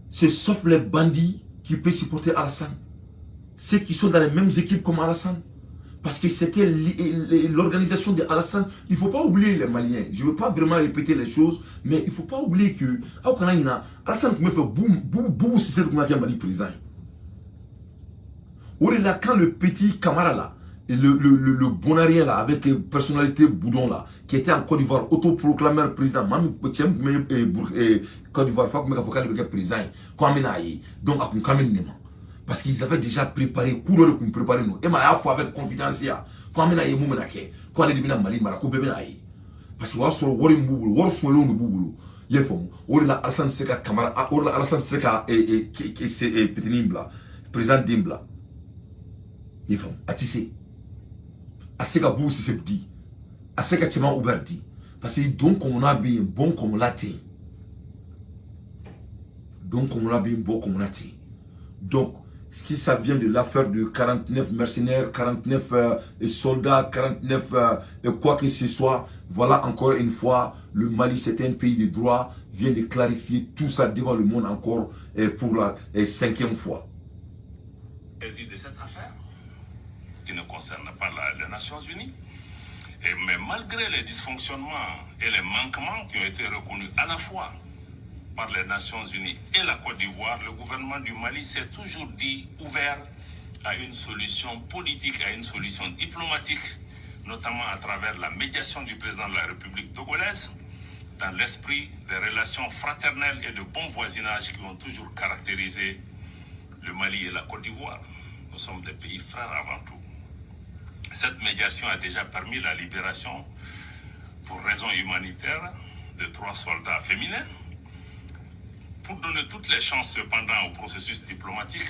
C: C'est sauf les bandits qui peuvent supporter Alassane. Ceux qui sont dans les mêmes équipes comme Alassane. Parce que c'était l'organisation de Alassane. Il ne faut pas oublier les Maliens. Je ne veux pas vraiment répéter les choses, mais il ne faut pas oublier que Alassane me fait boum, si c'est le Mali président. Là, quand le petit Camara là, le bonarien là, avec personnalité boudon là, qui était en Côte d'Ivoire, autoproclamé président, même Côte d'Ivoire, il faut président, donc à parce qu'ils avaient déjà préparé, coureur pour préparer nous. Et ma foi avec confidence, quand on a eu moment quand les débits Mali, Marako Bebenaï. Parce que on sur Warim Boubou, War Swallow Boubou, Yefom, Ola Alassane Seka Camara, Ola Alassane Seka et Petinimbla, président Dimbla. Yefom, Atissé. Aseka Bou si c'est dit. Aseka Tima Ouberti. Parce que donc on a bien bon comme l'athée. Donc on a bien bon comme l'athée. Donc, si ça vient de l'affaire de 49 mercenaires, 49 soldats, 49 quoi que ce soit, voilà encore une fois, le Mali c'est un pays de droit, vient de clarifier tout ça devant le monde encore pour la 5e fois.
B: De cette affaire, qui ne concerne pas les Nations Unies, mais malgré les dysfonctionnements et les manquements qui ont été reconnus à la fois par les Nations Unies et la Côte d'Ivoire, le gouvernement du Mali s'est toujours dit ouvert à une solution politique, à une solution diplomatique, notamment à travers la médiation du président de la République togolaise, dans l'esprit des relations fraternelles et de bon voisinage qui ont toujours caractérisé le Mali et la Côte d'Ivoire. Nous sommes des pays frères avant tout. Cette médiation a déjà permis la libération, pour raisons humanitaires, de 3 soldats féminins. Pour donner toutes les chances cependant au processus diplomatique,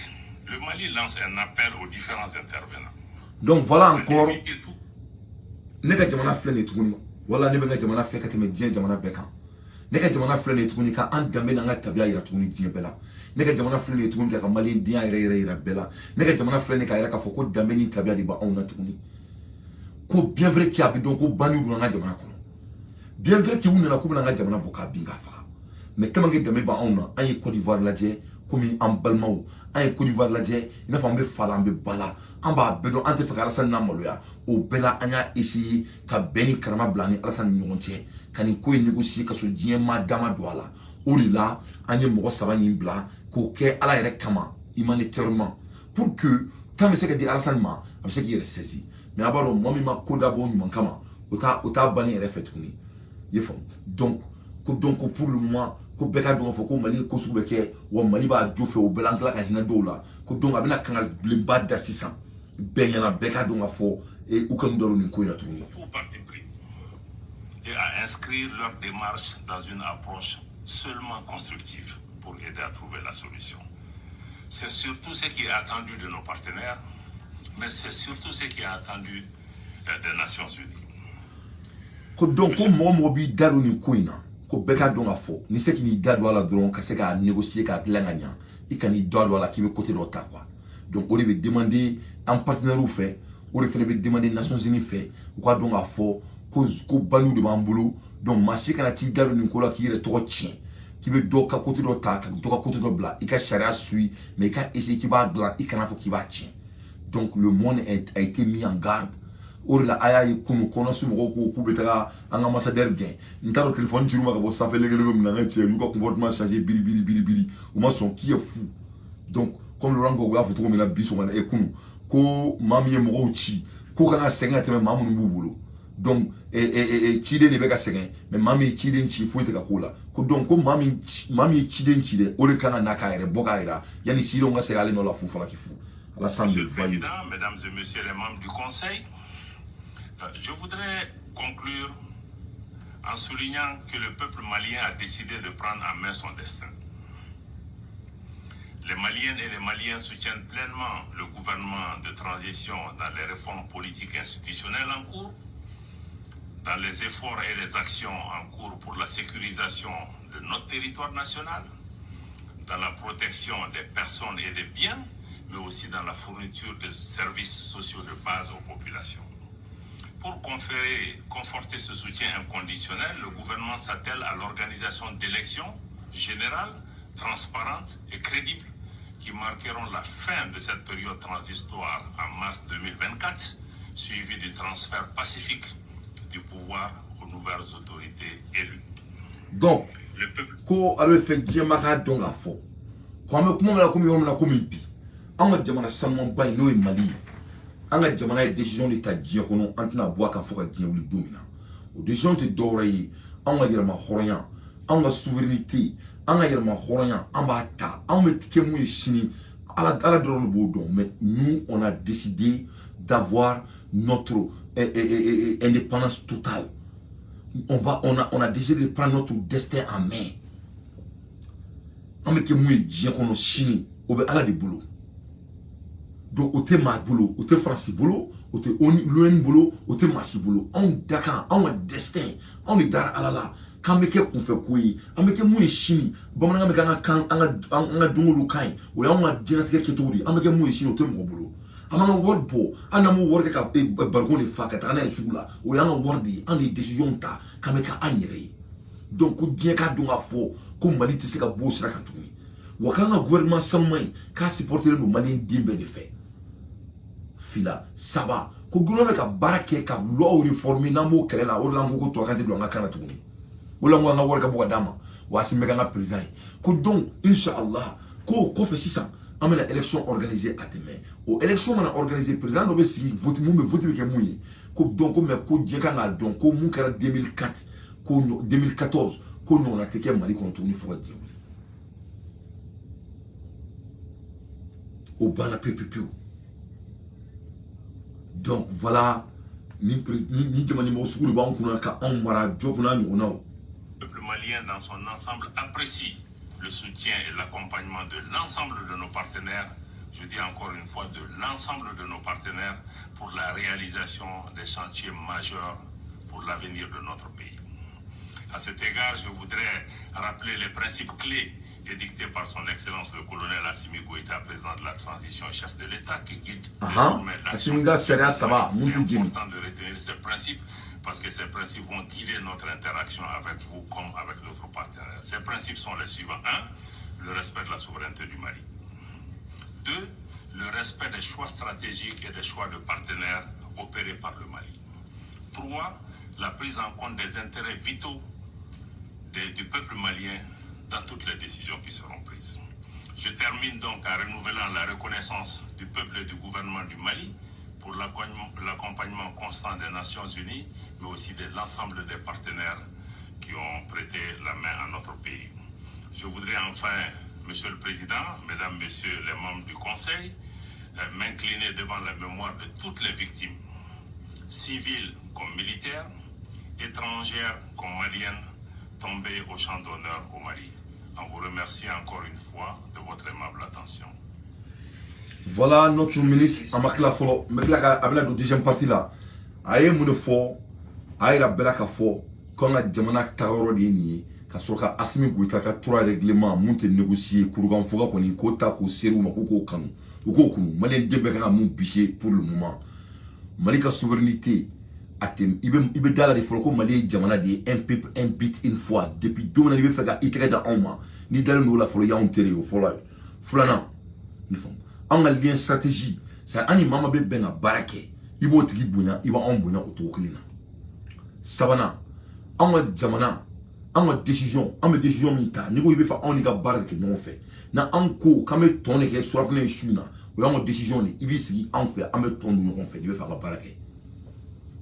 B: le Mali lance un appel aux différents intervenants.
C: Donc voilà encore. Ne ka jamana filɛ nin tuguni wala ne bɛ ka jamana fɛ ka tɛmɛ diɲɛ jamana bɛɛ kan ne ka jamana filɛ nin tuguni ka an danbe n'an ka tabiya yira tuguni diɲɛ bɛɛ la ne ka jamana filɛ nin tuguni ka Mali diya yɛrɛ yira bɛɛ la ne ka jamana filɛ nin ka yira k'a fɔ ko danbe ni tabiya de b'a anw na tuguni ko bien vrai qu'il y a bi dɔn ko bani donna an ka jamana kɔnɔ bien vrai qu'il nana k'u bɛna an ka jamana bɔ k'a bin k'a faga mais tellement que danbe b'a anw na an ye Côte d'Ivoire lajɛ komi an balimaw an ye Côte d'Ivoire lajɛ i n'a fɔ an bɛ fa la an bɛ ba la an b'a bɛɛ dɔn an tɛ fɛ ka Alassane namaloya o bɛɛ la an y'a essayer ka bɛn ni karama bila ni Alassane ni ɲɔgɔn cɛ ka nin ko in négocier ka sɔrɔ diɲɛ ma dama don a la o de la an ye mɔgɔ 3 nin bila k'o kɛ Ala yɛrɛ kama humanitairement pour que temps bɛ se ka di Alassane ma a bɛ se k'i yɛrɛ saisi mais a b'a dɔn mɔgɔ min ma ko dabɔ ɲuman kama o t'a banni yɛrɛ fɛ tuguni i ye faamu donc ko pour le moment ko bɛɛ ka dɔn k'a fɔ ko Mali ko sugu bɛ kɛ wa Mali b'a jo fɛ o bɛɛ la an tila ka hinɛ dɔw la ko donc a bɛna kanga bilenba da sisan bɛɛ ɲɛna bɛɛ ka dɔn k'a fɔ u kanu dɔ nin ko in na tuguni.
B: Tout parti pris et à inscrire leur démarche dans une approche seulement constructive pour aider à trouver la solution. C'est surtout ce qui est attendu de nos partenaires, mais c'est surtout ce qui est attendu des Nations Unies.
C: Ko donc ko mɔgɔ b'i da don nin ko in na ko bɛɛ ka dɔn k'a fɔ ni se k'i da don a la dɔrɔn ka se k'a négocier k'a dilan ka ɲa i kan'i da don a la k'i bɛ côté dɔ ta quoi donc o de bɛ demander an partenaires fɛ o de fana bɛ demander Nations Unies fɛ u ka dɔn k'a fɔ ko baniw de b'an bolo donc maa si kana t'i da don nin ko la k'i yɛrɛ tɔgɔ tiɲɛ k'i bɛ dɔ ka côté dɔ ta ka dɔ ka côté dɔ bila i ka sariya suit mais i ka essayer k'i b'a dilan i kana fɔ k'i b'a tiɲɛ donc le monde a été mis en garde o de la a y'a ye kunu kɔnɔsi mɔgɔw ko k'u bɛ taga an ka ambassadeur gɛn n t'a dɔn téléphone cir'u ma ka bɔ sanfɛ lɛgɛlɛgɛ min na an ka cɛ n'u ka comportement changé biri u ma sɔn k'i ye fou donc comme Laurent Gbagbo y'a fɔ cogo min na bi sɔgɔmada kunu ko maa min ye mɔgɔw ci k'o kan ka sɛgɛn ka tɛmɛ maa minnu b'u bolo donc ciden de bɛ ka sɛgɛn mais maa min ye ciden ci foyi tɛ ka k'o la ko donc ko maa min ye ciden ci dɛ o de kan ka na k'a yɛrɛ bɔ k'a yira yanni cidenw ka segin ale nɔ la fu fana k'i fu.
B: Monsieur le Président, Mesdames et Messieurs les membres du Conseil, je voudrais conclure en soulignant que le peuple malien a décidé de prendre en main son destin. Les Maliennes et les Maliens soutiennent pleinement le gouvernement de transition dans les réformes politiques et institutionnelles en cours, dans les efforts et les actions en cours pour la sécurisation de notre territoire national, dans la protection des personnes et des biens, mais aussi dans la fourniture de services sociaux de base aux populations. Pour conforter ce soutien inconditionnel, le gouvernement s'attelle à l'organisation d'élections générales, transparentes et crédibles qui marqueront la fin de cette période transitoire en mars 2024, suivie du transfert pacifique du pouvoir aux nouvelles autorités élues.
C: Donc,
B: le peuple...
C: ko ale fait diamaka don la fo. Ko ame kuma la komi yom la komi bi. An ka jamana sanuman ba n'o ye Mali ye. An ka jamana ye décision de ta diɲɛ kɔnɔ an tɛna bɔ a kan fo ka diɲɛ wuli don min na. O décision tɛ dɔwɛrɛ ye an ka yɛlɛma hɔrɔnya, an ka souveraineté, an ka yɛlɛma hɔrɔnya an b'a ta. An bɛ kɛ mun ye sini Ala dɔrɔn de b'o dɔn mais nous on a décidé d'avoir notre indépendance totale. On a décidé de prendre notre destin en main. On que moi diakon chini o be ala de bolo. Donc o te ma bolo, o te France bolo, o te l'ON bolo, o te marchi bolo. On daka, on destin, on est dar ala la. Quand me ke qu'on fait quoi? On me que moi chini, bamana me kana kan anga dungulu kai. O ya on a dinatika ketori. On me que moi chini o te mo bolo. Amanga word bo anamu word ka bargon le fa ka tana jula o yanga word an des décisions ta kameka anyere donc ko diɲɛ ka don ka fɔ ko Mali tɛ se ka bɔ sira kan tuguni wa kan ka gouvernement samai ka supporter no Mali den bɛɛ de fɛ fila saba ko gouvernement ka baara kɛ ka loi réformer n'an b'o kɛlɛ la o de la ko to kan tɛ don an ka kan na tuguni o la an ka wari ka bɔ ka d'a ma wa a si bɛ kan ka président ye ko donc inshallah ko kɔfɛ sisan on a une élection organisée à demain. Aux élections on a organisé président on si vote mon vote avec moi. Donc mais ko djeka donc ko mun kara 2004 ko 2014 ko on a teke Mali contre ni fo djé. Au bana PPP. Donc voilà, le
B: peuple malien dans son ensemble apprécie le soutien et l'accompagnement de l'ensemble de nos partenaires, je dis encore une fois de l'ensemble de nos partenaires pour la réalisation des chantiers majeurs pour l'avenir de notre pays. À cet égard, je voudrais rappeler les principes clés édictés par son Excellence le colonel Assimi Goïta, président de la transition et chef de l'État, qui guide désormais l'action. C'est important de retenir ces principes parce que ces principes vont guider notre interaction avec vous comme avec d'autres partenaires. Ces principes sont les suivants. 1. Le respect de la souveraineté du Mali. 2. Le respect des choix stratégiques et des choix de partenaires opérés par le Mali. 3. La prise en compte des intérêts vitaux du peuple malien dans toutes les décisions qui seront prises. Je termine donc en renouvelant la reconnaissance du peuple et du gouvernement du Mali pour l'accompagnement constant des Nations Unies, mais aussi de l'ensemble des partenaires qui ont prêté la main à notre pays. Je voudrais enfin, Monsieur le Président, Mesdames, Messieurs les membres du Conseil, m'incliner devant la mémoire de toutes les victimes, civiles comme militaires, étrangères comme maliennes, tombées au champ d'honneur au Mali. On vous remercie encore une fois de votre aimable attention.
C: Voilà notre ministre Amakla Folo. Maintenant, avec la deuxième partie là, aïe mon fort, aïe la belle fort, quand la jamana taroro dini, ka soka Assimi Goïta ka trois règlements, monter négocier, kourougan foga koni kota ko seru ma koko kanu, koko kunu, malien debe ka mon biché pour le moment. Mali ka souveraineté, atem, ibe dala de folo ko Mali jamana de un peuple un bit une fois depuis 2 mois il veut faire itere da oma, ni dala no la folo ya on tere folo, fulana, ni font. On a lien stratégie ça ani mama be benga barake ibo tigi bunya iba on bunya otoklina sabana on a jamana on a décision minta ni go ibe fa on liga barake non fait na anko kame tonne ke surafne shuna o on décision ni ibi sigi en fait on me tonne non fait ibe fa barake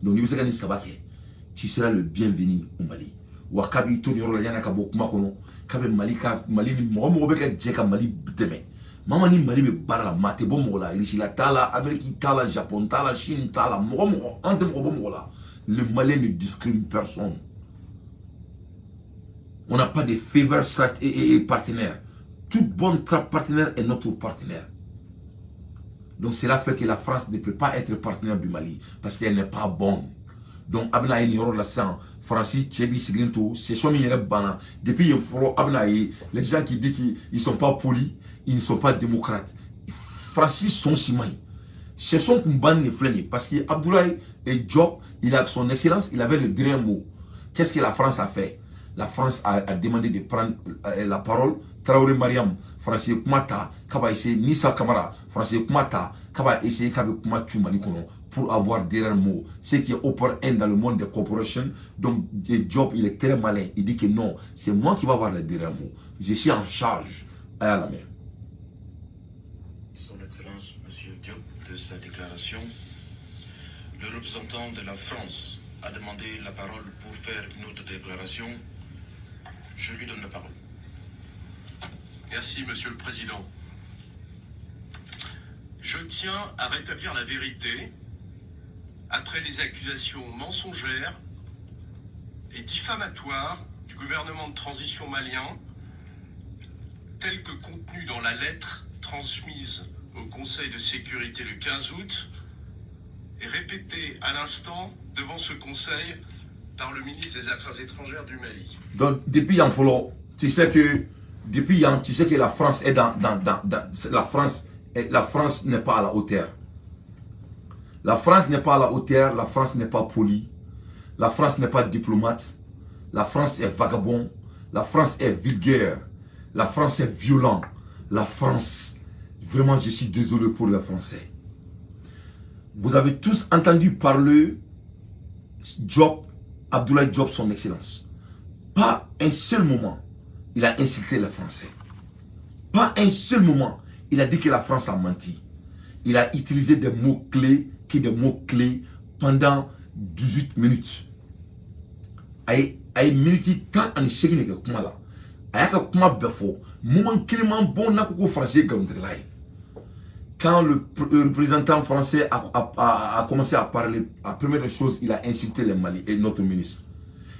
C: donc ibe saka ni sabake tu seras le bienvenu au Mali wakabi to nyoro la yana ka bokuma kono kabe Mali ni mo be ka jeka Mali deme. Maman ni Mali be barla mate bon mola richi la tala Amérique tala Japon tala Chine tala mo ante mo bon mola. Le Mali ne discrimine personne. On n'a pas de faveur et partenaire. Toute bonne partenaire est notre partenaire. Donc cela fait que la France ne peut pas être partenaire du Mali parce qu'elle n'est pas bonne. Donc abna yi yoro la sang Francis Tchebi Sigrinto c'est son yere bana depuis il faut abna yi les gens qui disent qu'ils sont pas polis ils ne sont pas démocrates. Francis sont simai c'est son combat ne flène parce que Abdoulaye et Diop il a son excellence il avait le dernier mot. Qu'est-ce que la France a fait? La France a demandé de prendre la parole. Traoré Mariam Francis Kumata kaba essayer Nissa Kamara Francis Kumata kaba essayer kabe kuma tu mani kono pour avoir derrière mot ce qui est opère un dans le monde des corporations. Donc Diop il est très malin, il dit que non c'est moi qui va avoir le derrière mot, je suis en charge à la mer.
D: Son Excellence Monsieur Diop de sa déclaration, le représentant de la France a demandé la parole pour faire une autre déclaration. Je lui donne la parole.
E: Merci, Monsieur le Président. Je tiens à rétablir la vérité après les accusations mensongères et diffamatoires du gouvernement de transition malien, telles que contenues dans la lettre transmise au Conseil de sécurité le 15 août et répétées à l'instant devant ce Conseil par le ministre des Affaires étrangères du Mali.
C: Donc, depuis en follow, tu sais que la France est la France n'est pas à la hauteur. La France n'est pas à la hauteur, la France n'est pas polie, la France n'est pas diplomate, la France est vagabond, la France est vulgaire, la France est violent, la France, vraiment je suis désolé pour les Français. Vous avez tous entendu parler Diop, Abdoulaye Diop, son excellence. Pas un seul moment, il a insulté les Français. Pas un seul moment, il a dit que la France a menti. Il a utilisé des mots-clés, pendant 18 minutes. Aïe minute tant en échec n'est que comment là. Aïe que comment befo. Moment clément bon n'a qu'au français comme de là. quand le représentant français a commencé à parler, la première chose, il a insulté les Mali et notre ministre.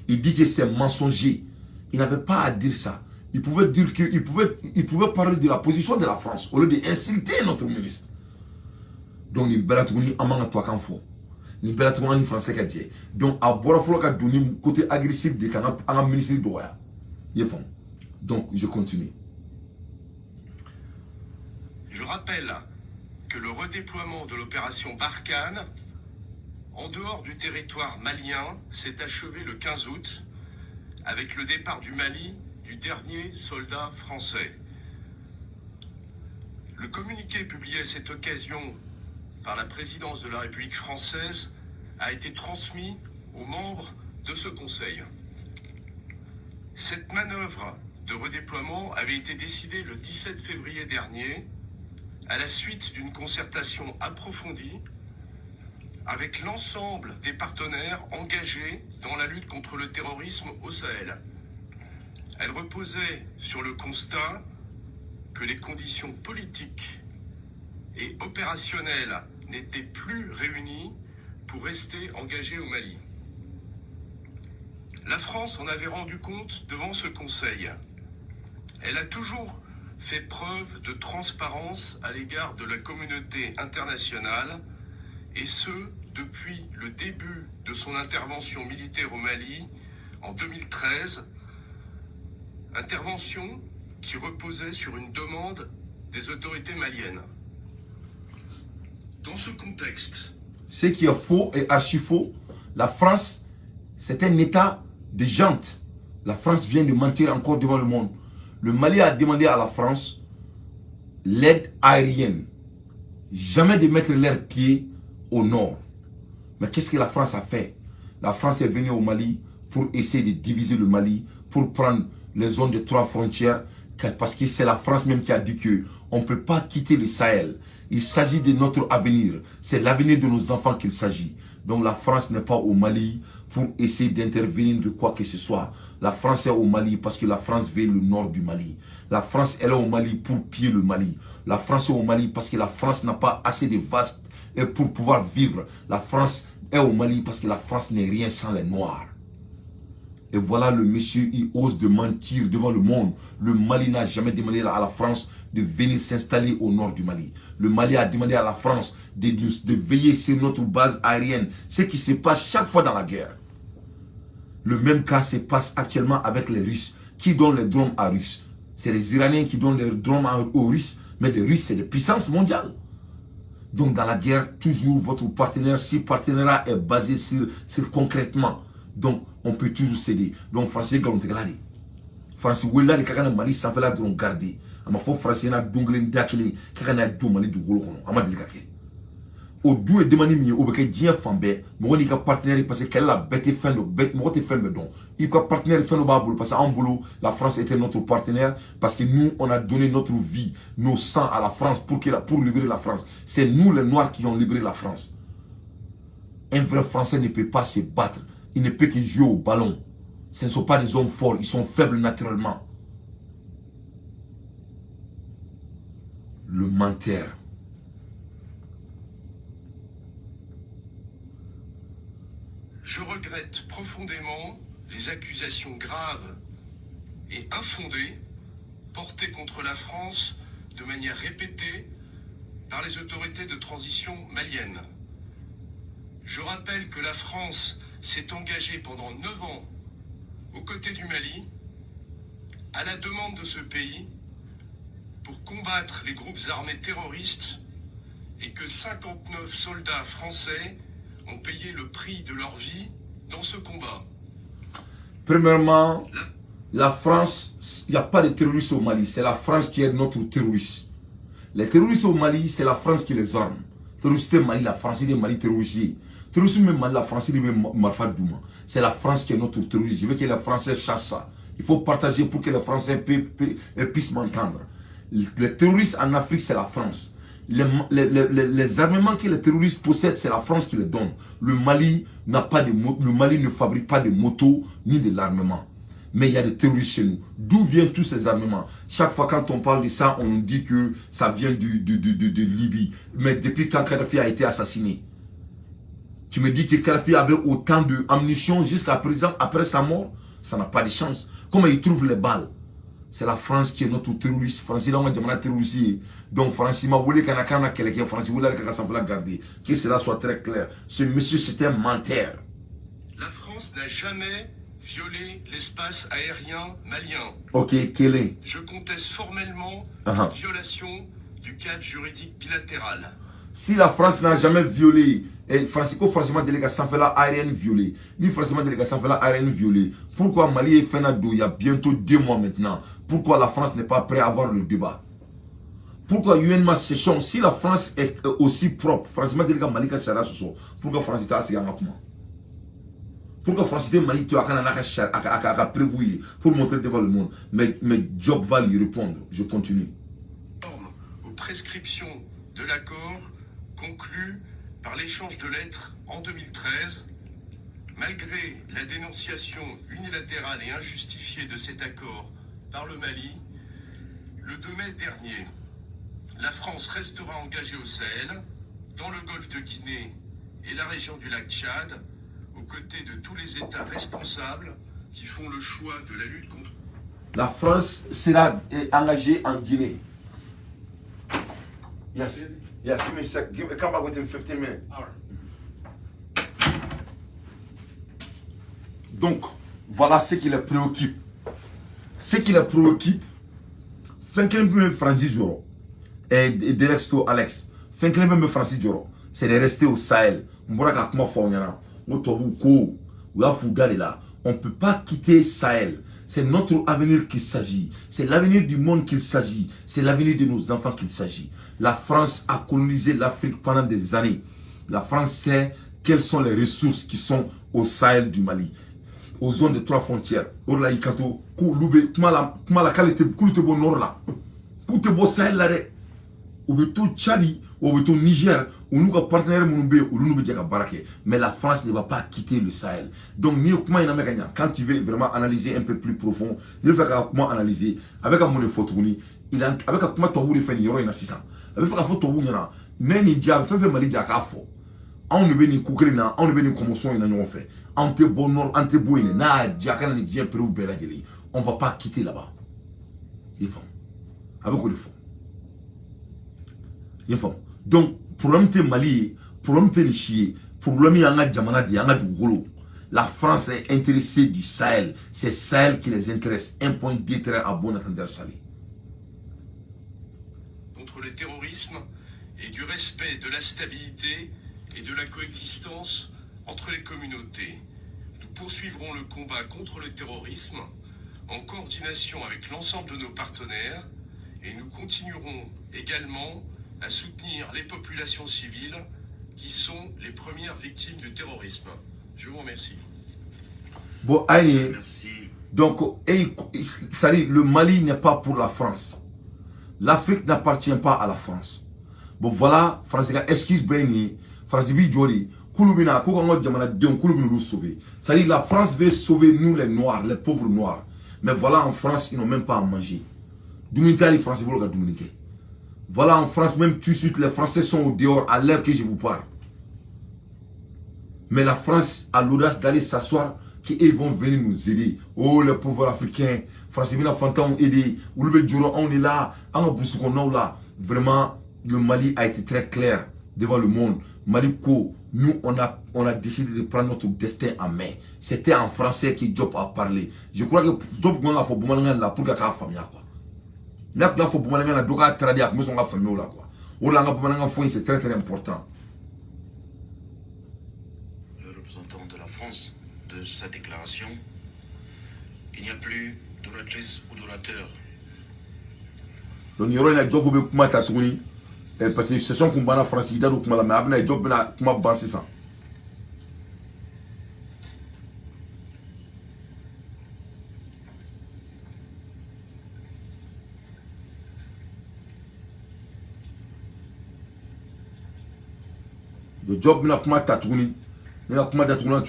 C: Il dit que c'est mensonger. Il n'avait pas à dire ça. Il pouvait dire que, il pouvait parler de la position de la France au lieu d'insulter notre ministre. Donc, il y a un ni bɛlatuma ni français ka jɛ donc a bɔra fɔlɔ ka don ni côté agressif de kan an ministre dɔgɔya ye faamu donc je continue.
E: Je rappelle que le redéploiement de l'opération Barkhane en dehors du territoire malien s'est achevé le 15 août avec le départ du Mali du dernier soldat français. Le communiqué publié à cette occasion par la présidence de la République française a été transmis aux membres de ce Conseil. Cette manœuvre de redéploiement avait été décidée le 17 février dernier à la suite d'une concertation approfondie avec l'ensemble des partenaires engagés dans la lutte contre le terrorisme au Sahel. Elle reposait sur le constat que les conditions politiques et opérationnelles n'étaient plus réunies pour rester engagées au Mali. La France en avait rendu compte devant ce Conseil. Elle a toujours fait preuve de transparence à l'égard de la communauté internationale, et ce, depuis le début de son intervention militaire au Mali en 2013, intervention qui reposait sur une demande des autorités maliennes. Dans ce contexte,
C: ce qui est faux et archi faux, la France, c'est un état de jantes. La France vient de mentir encore devant le monde. Le Mali a demandé à la France l'aide aérienne. Jamais de mettre leurs pieds au nord. Mais qu'est-ce que la France a fait? La France est venue au Mali pour essayer de diviser le Mali, pour prendre les zones de 3 frontières, parce que c'est la France même qui a dit qu'on ne peut pas quitter le Sahel. Il s'agit de notre avenir. C'est l'avenir de nos enfants qu'il s'agit. Donc la France n'est pas au Mali pour essayer d'intervenir de quoi que ce soit. La France est au Mali parce que la France veut le nord du Mali. La France elle est au Mali pour piller le Mali. La France est au Mali parce que la France n'a pas assez de vaste pour pouvoir vivre. La France est au Mali parce que la France n'est rien sans les Noirs. Et voilà le monsieur, il ose de mentir devant le monde. Le Mali n'a jamais demandé à la France de venir s'installer au nord du Mali. Le Mali a demandé à la France de veiller sur notre base aérienne. Ce qui se passe chaque fois dans la guerre. Le même cas se passe actuellement avec les Russes. Qui donnent les drones à Russes? C'est les Iraniens qui donnent les drones aux Russes. Mais les Russes, c'est des puissances mondiales. Donc dans la guerre, toujours votre partenaire, si le partenariat est basé sur concrètement. Donc, on peut toujours céder. Donc, Français, garantis. Français, oui, là, les Kakana Mali, ça fait là de garder. Il faut Français, n'a d'onglen d'akele, Kakana d'ou Mali de Golo, Amad Kake. Au doux et demandé mieux, au bec d'ien fambé, moi, les partenaires, parce qu'elle a bête fin de bête, moi, t'es fin de don. Il y a partenaire fin de baboule, parce qu'en boulot, la France était notre partenaire, parce que nous, on a donné notre vie, nos sangs à la France pour libérer la France. C'est nous, les Noirs, qui ont libéré la France. Un vrai Français ne peut pas se battre. Il ne peut que jouer au ballon. Ce ne sont pas des hommes forts, ils sont faibles naturellement. Le menteur.
E: je regrette profondément les accusations graves et infondées portées contre la France de manière répétée par les autorités de transition maliennes. Je rappelle que la France s'est engagée pendant 9 ans aux côtés du Mali, à la demande de ce pays, pour combattre les groupes armés terroristes et que 59 soldats français ont payé le prix de leur vie dans ce combat.
C: Premièrement, la France, il n'y a pas de terroristes au Mali, c'est la France qui est notre terroriste. Les terroristes au Mali, c'est la France qui les arme. Terroristes au Mali, la France est Mali terrorisés. Terroristes au Mali, la France est Marfa Douma. C'est la France qui est notre terroriste. Je veux que les Français chassent ça. Il faut partager pour que les Français puissent m'entendre. Les terroristes en Afrique, c'est la France. Les armements que les terroristes possèdent, c'est la France qui les donne. Le Mali n'a pas de le Mali ne fabrique pas de motos ni de l'armement. Mais il y a des terroristes chez nous. D'où viennent tous ces armements? Chaque fois quand on parle de ça, on nous dit que ça vient de Libye. Mais depuis quand Kadhafi a été assassiné, tu me dis que Kadhafi avait autant d'ammunition jusqu'à présent, après sa mort? Ça n'a pas de chance. Comment il trouve les balles? C'est la France qui est notre terroriste. France, il a un terroriste. Donc, France, il m'a voulu qu'on a quelqu'un. France, il voulait qu'on a garder. Que cela soit très clair. Ce monsieur, c'était un menteur.
E: La France n'a jamais violé l'espace aérien malien.
C: Ok, quel est?
E: Je conteste formellement toute violation du cadre juridique bilatéral.
C: Si la France n'a jamais violé, Francisco forcément délégation fait la aérienne violée, ni forcément délégation fait la aérienne violée, pourquoi Mali est fait il y a bientôt 2 mois maintenant? Pourquoi la France n'est pas prête à avoir le débat? Pourquoi UNMA session? Si la France est aussi propre, franchement délégation Mali ka chara soso, pourquoi France est assez en comment? Pourquoi France était Mali tu as prévu pour montrer devant le monde? Mais Job va lui répondre. Je continue.
E: Aux prescriptions de l'accord conclu par l'échange de lettres en 2013, malgré la dénonciation unilatérale et injustifiée de cet accord par le Mali, le 2 mai dernier, la France restera engagée au Sahel, dans le golfe de Guinée et la région du lac Tchad, aux côtés de tous les États responsables qui font le choix de la lutte contre...
C: La France sera engagée en Guinée. Yes. Yeah, give me a sec. Come back within 15 minutes. All right. Donc, voilà ce qui les préoccupe. Ce qui les préoccupe, Francis Joro et Derexto Alex, Francis Joro, c'est de rester au Sahel. On ne peut pas quitter Sahel. C'est notre avenir qu'il s'agit. C'est l'avenir du monde qu'il s'agit. C'est l'avenir de nos enfants qu'il s'agit. La France a colonisé l'Afrique pendant des années. La France sait quelles sont les ressources qui sont au Sahel du Mali, aux zones de 3 frontières. Orla Ikato, Kouloube, Kumala Kalete, Koulutebo Norla, Koutebo Sahel Lare, Oubeto Tchadi, Oubeto Niger, où nous avons partenaire Mounoube, où nous avons Barake. Mais la France ne va pas quitter le Sahel. Donc, quand tu veux vraiment analyser un peu plus profond, il faut comment analyser avec un monnaie photo, avec comment tu as fait une assistant. Avec un photo, mais ni diable, fait Mali Diakafo. On ne veut ni Koukrina, on ne veut ni commotion, il a fait. On te bon, on te boine, na Diakana ni Dia Pérou Beladjeli. On ne va pas quitter là-bas. Ils font. Avec quoi ils font? Ils font. Donc, problème de Mali, problème de Nichi, problème de Djamana, de la France est intéressée du Sahel. C'est Sahel qui les intéresse. Un point de très à bon entendeur salé.
E: Contre le terrorisme et du respect de la stabilité et de la coexistence entre les communautés. Nous poursuivrons le combat contre le terrorisme en coordination avec l'ensemble de nos partenaires et nous continuerons également à soutenir les populations civiles qui sont les premières victimes du terrorisme. Je vous remercie.
C: Bon, allez.
D: Merci.
C: Donc, le Mali n'est pas pour la France. L'Afrique n'appartient pas à la France. Bon, voilà, France, excuse Béni, France, Bidjori, Kouloubina, Koukango Djamana, Dion, Kouloubina nous sauver. C'est-à-dire la France veut sauver nous les Noirs, les pauvres Noirs. Mais voilà, en France, ils n'ont même pas à manger. Doumika, les Français, vous le Dominika. Voilà, en France, même tout de suite, les Français sont au dehors, à l'heure que je vous parle. Mais la France a l'audace d'aller s'asseoir, qu'ils vont venir nous aider. Oh, les pauvres Africains, Français, bien Fantan ont aidé. Ou le Djuro, on est là, on a là. Vraiment, le Mali a été très clair devant le monde. Maliko, nous, on a décidé de prendre notre destin en main. C'était en français que Diop a parlé. Je crois que Diop a fait beaucoup là pour qu'il y ait une famille. Là, il faut beaucoup de gens qui ont traduit avec la famille. C'est très très important.
D: Le représentant de la France, de sa déclaration, il n'y a plus d'oratrice ou d'orateur.
C: Donc, il y aura un job où il y a parce que c'est son combat en France, il y a un job où il y a ça. Le job n'a pas tatoué, il n'a pas tatoué en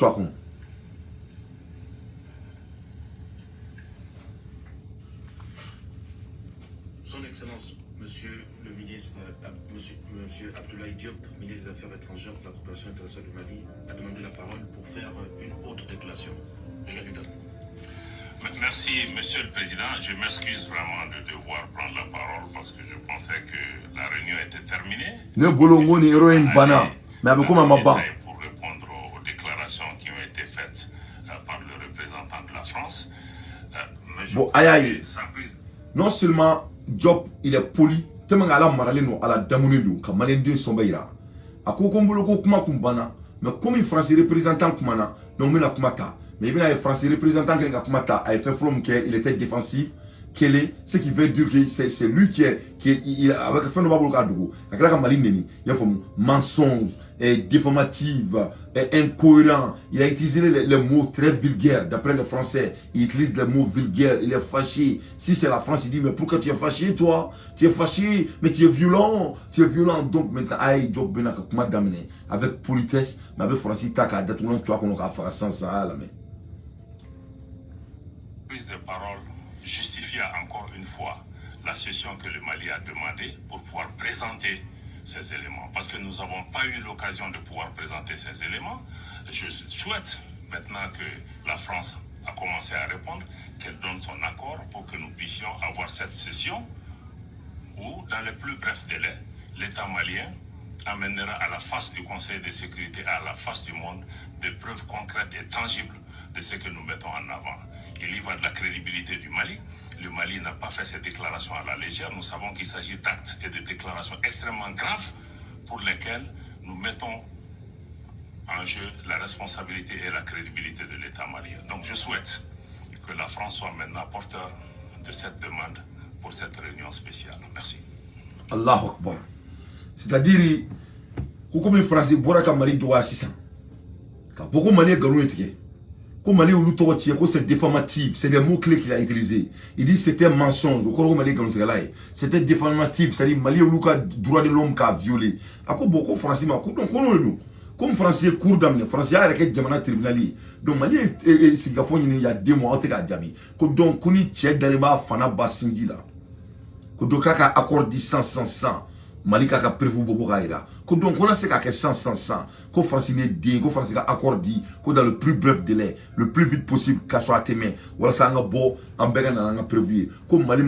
D: Excellence, Monsieur le ministre, Monsieur Abdoulaye Diop, ministre des Affaires étrangères de la coopération internationale du Mali, a demandé la parole pour faire une haute déclaration. Je la lui donne.
B: Merci, Monsieur le Président. Je m'excuse vraiment de devoir prendre la parole parce que je pensais que la réunion était terminée.
C: Ne bolongo ni héroïne bana. Mais avec comment ma ban?
B: Pour répondre aux déclarations qui ont été faites par le représentant de la France.
C: Bon, aïe aïe. Non seulement Diop, il est poli, tellement à la maralino, à la damonino, comme Malende Sombeira. A Kokombolo Kuma Kumbana, mais comme il français représentant Kumana, donc il a Kumata. Mais il y a un français représentant qui a Kumata, a fait from qu'il était défensif. Ce qui veut dire que c'est lui qui est avec la fin de Baboulgadou, avec la Malineni, il y a un mensonge, déformatif, incohérent. Il a utilisé les mots très vulgaires, d'après les Français. Il utilise les mots vulgaires, il est fâché. Si c'est la France, il dit, mais pourquoi tu es fâché, toi? Tu es fâché, mais tu es violent. Tu es violent. Donc maintenant, aïe, Diop Benak, comment d'amener avec politesse, mais avec Francis Taka, d'atoulant, tu vois qu'on a fait sans ça, là, mais.
B: Prise de parole justifia encore une fois la session que le Mali a demandé pour pouvoir présenter ces éléments. Parce que nous n'avons pas eu l'occasion de pouvoir présenter ces éléments. Je souhaite maintenant que la France a commencé à répondre, qu'elle donne son accord pour que nous puissions avoir cette session où, dans les plus brefs délais, l'État malien amènera à la face du Conseil de sécurité, à la face du monde, des preuves concrètes et tangibles de ce que nous mettons en avant. Il y va de la crédibilité du Mali. Le Mali n'a pas fait ces déclarations à la légère. Nous savons qu'il s'agit d'actes et de déclarations extrêmement graves pour lesquels nous mettons en jeu la responsabilité et la crédibilité de l'État malien. Donc je souhaite que la France soit maintenant porteur de cette demande pour cette réunion spéciale. Merci.
C: Allahu Akbar. C'est-à-dire, comme les Français, Boraka Mali doit assister. Car beaucoup de Maliens gagnent étiquette. Comme Mali ou c'est déformatif, c'est des mots-clés qu'il a utilisés. Il dit c'était un mensonge. C'était déformatif, c'est-à-dire Mali ou droit de l'homme qui a violé. Ako beaucoup français, comme français court d'amener, français a arrêté de tribunal. Donc Mali est il y a 2 mois, on a dit. Donc, Kuni Tchèque dans les bas, Fana Bassingi là. Donc, Kaka accorde 100. Mali ka prévu bobo gaïra. Donc on a ce qu'à 100. Qu'on français n'est dingue, qu'on français accordé, qu'on dans le plus bref délai, le plus vite possible, qu'à soit tes mains. Voilà ça on a beau, en bégan on a prévu. Comme Mali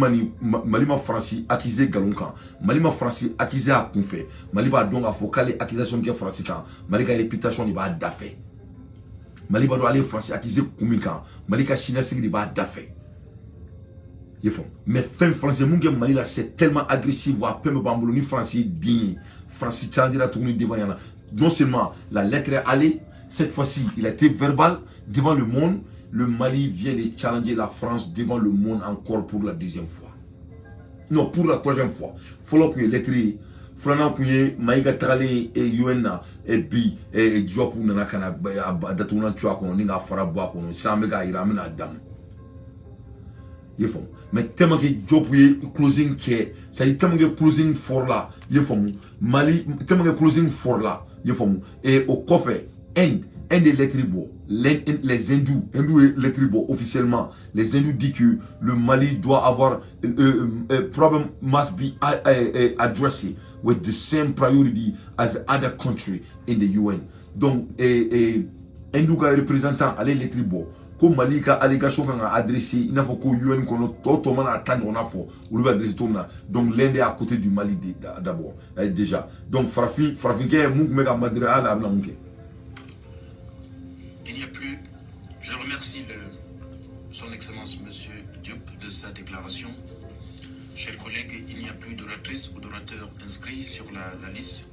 C: ma français accusé galonkan, Mali ma français accusé à confé, Mali va donc à focaler accusation de français quand, Mali ka réputation il va d'affaire. Mali va doit aller français accusé kumikan, Mali ka chinois il va d'affaire. Mais fin français, mon Mali là c'est tellement agressif, voire peu me bambou ni français digne, français tient à tourner devant yana. Non seulement la lettre est allée, cette fois-ci il a été verbal devant le monde. Le Mali vient de challenger la France devant le monde encore pour la 2e fois. Non, pour la 3e fois. Il faut que les lettres, Frana Kouye, Maïga Trale et Yuena et Bi et Diop ou Nanakana Datuna Chuako, Ninga Farabwa, Samega Iramina Adam. Mais tellement que Diop closing qui c'est tellement que closing for là Mali tellement que closing for là et au coffre un des lettribos les hindous les tribaux officiellement les hindous disent que le Mali doit avoir problem must be addressed with the same priority as other country in the UN. Donc hindou ka représentant aller les tribaux comme Mali ka allégation qu'on a adressé, il n'a pas qu'au UN qu'on a tout le monde attendre on a fait, on lui adresse tout là. Donc l'Inde est à côté du Mali d'abord déjà. Donc Farafin qui est mega madre à la blanque.
D: Il n'y a plus. Je remercie son Excellence Monsieur Diop de sa déclaration. Chers collègues, il n'y a plus d'oratrice ou d'orateur inscrits sur la liste.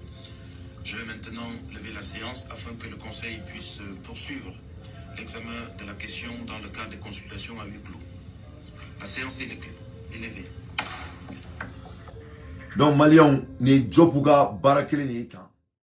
D: Je vais maintenant lever la séance afin que le Conseil puisse poursuivre l'examen de la question dans le cadre des consultations à huis clos. La séance est levée.
C: Donc, Malion, ni Djopuga Barakele ni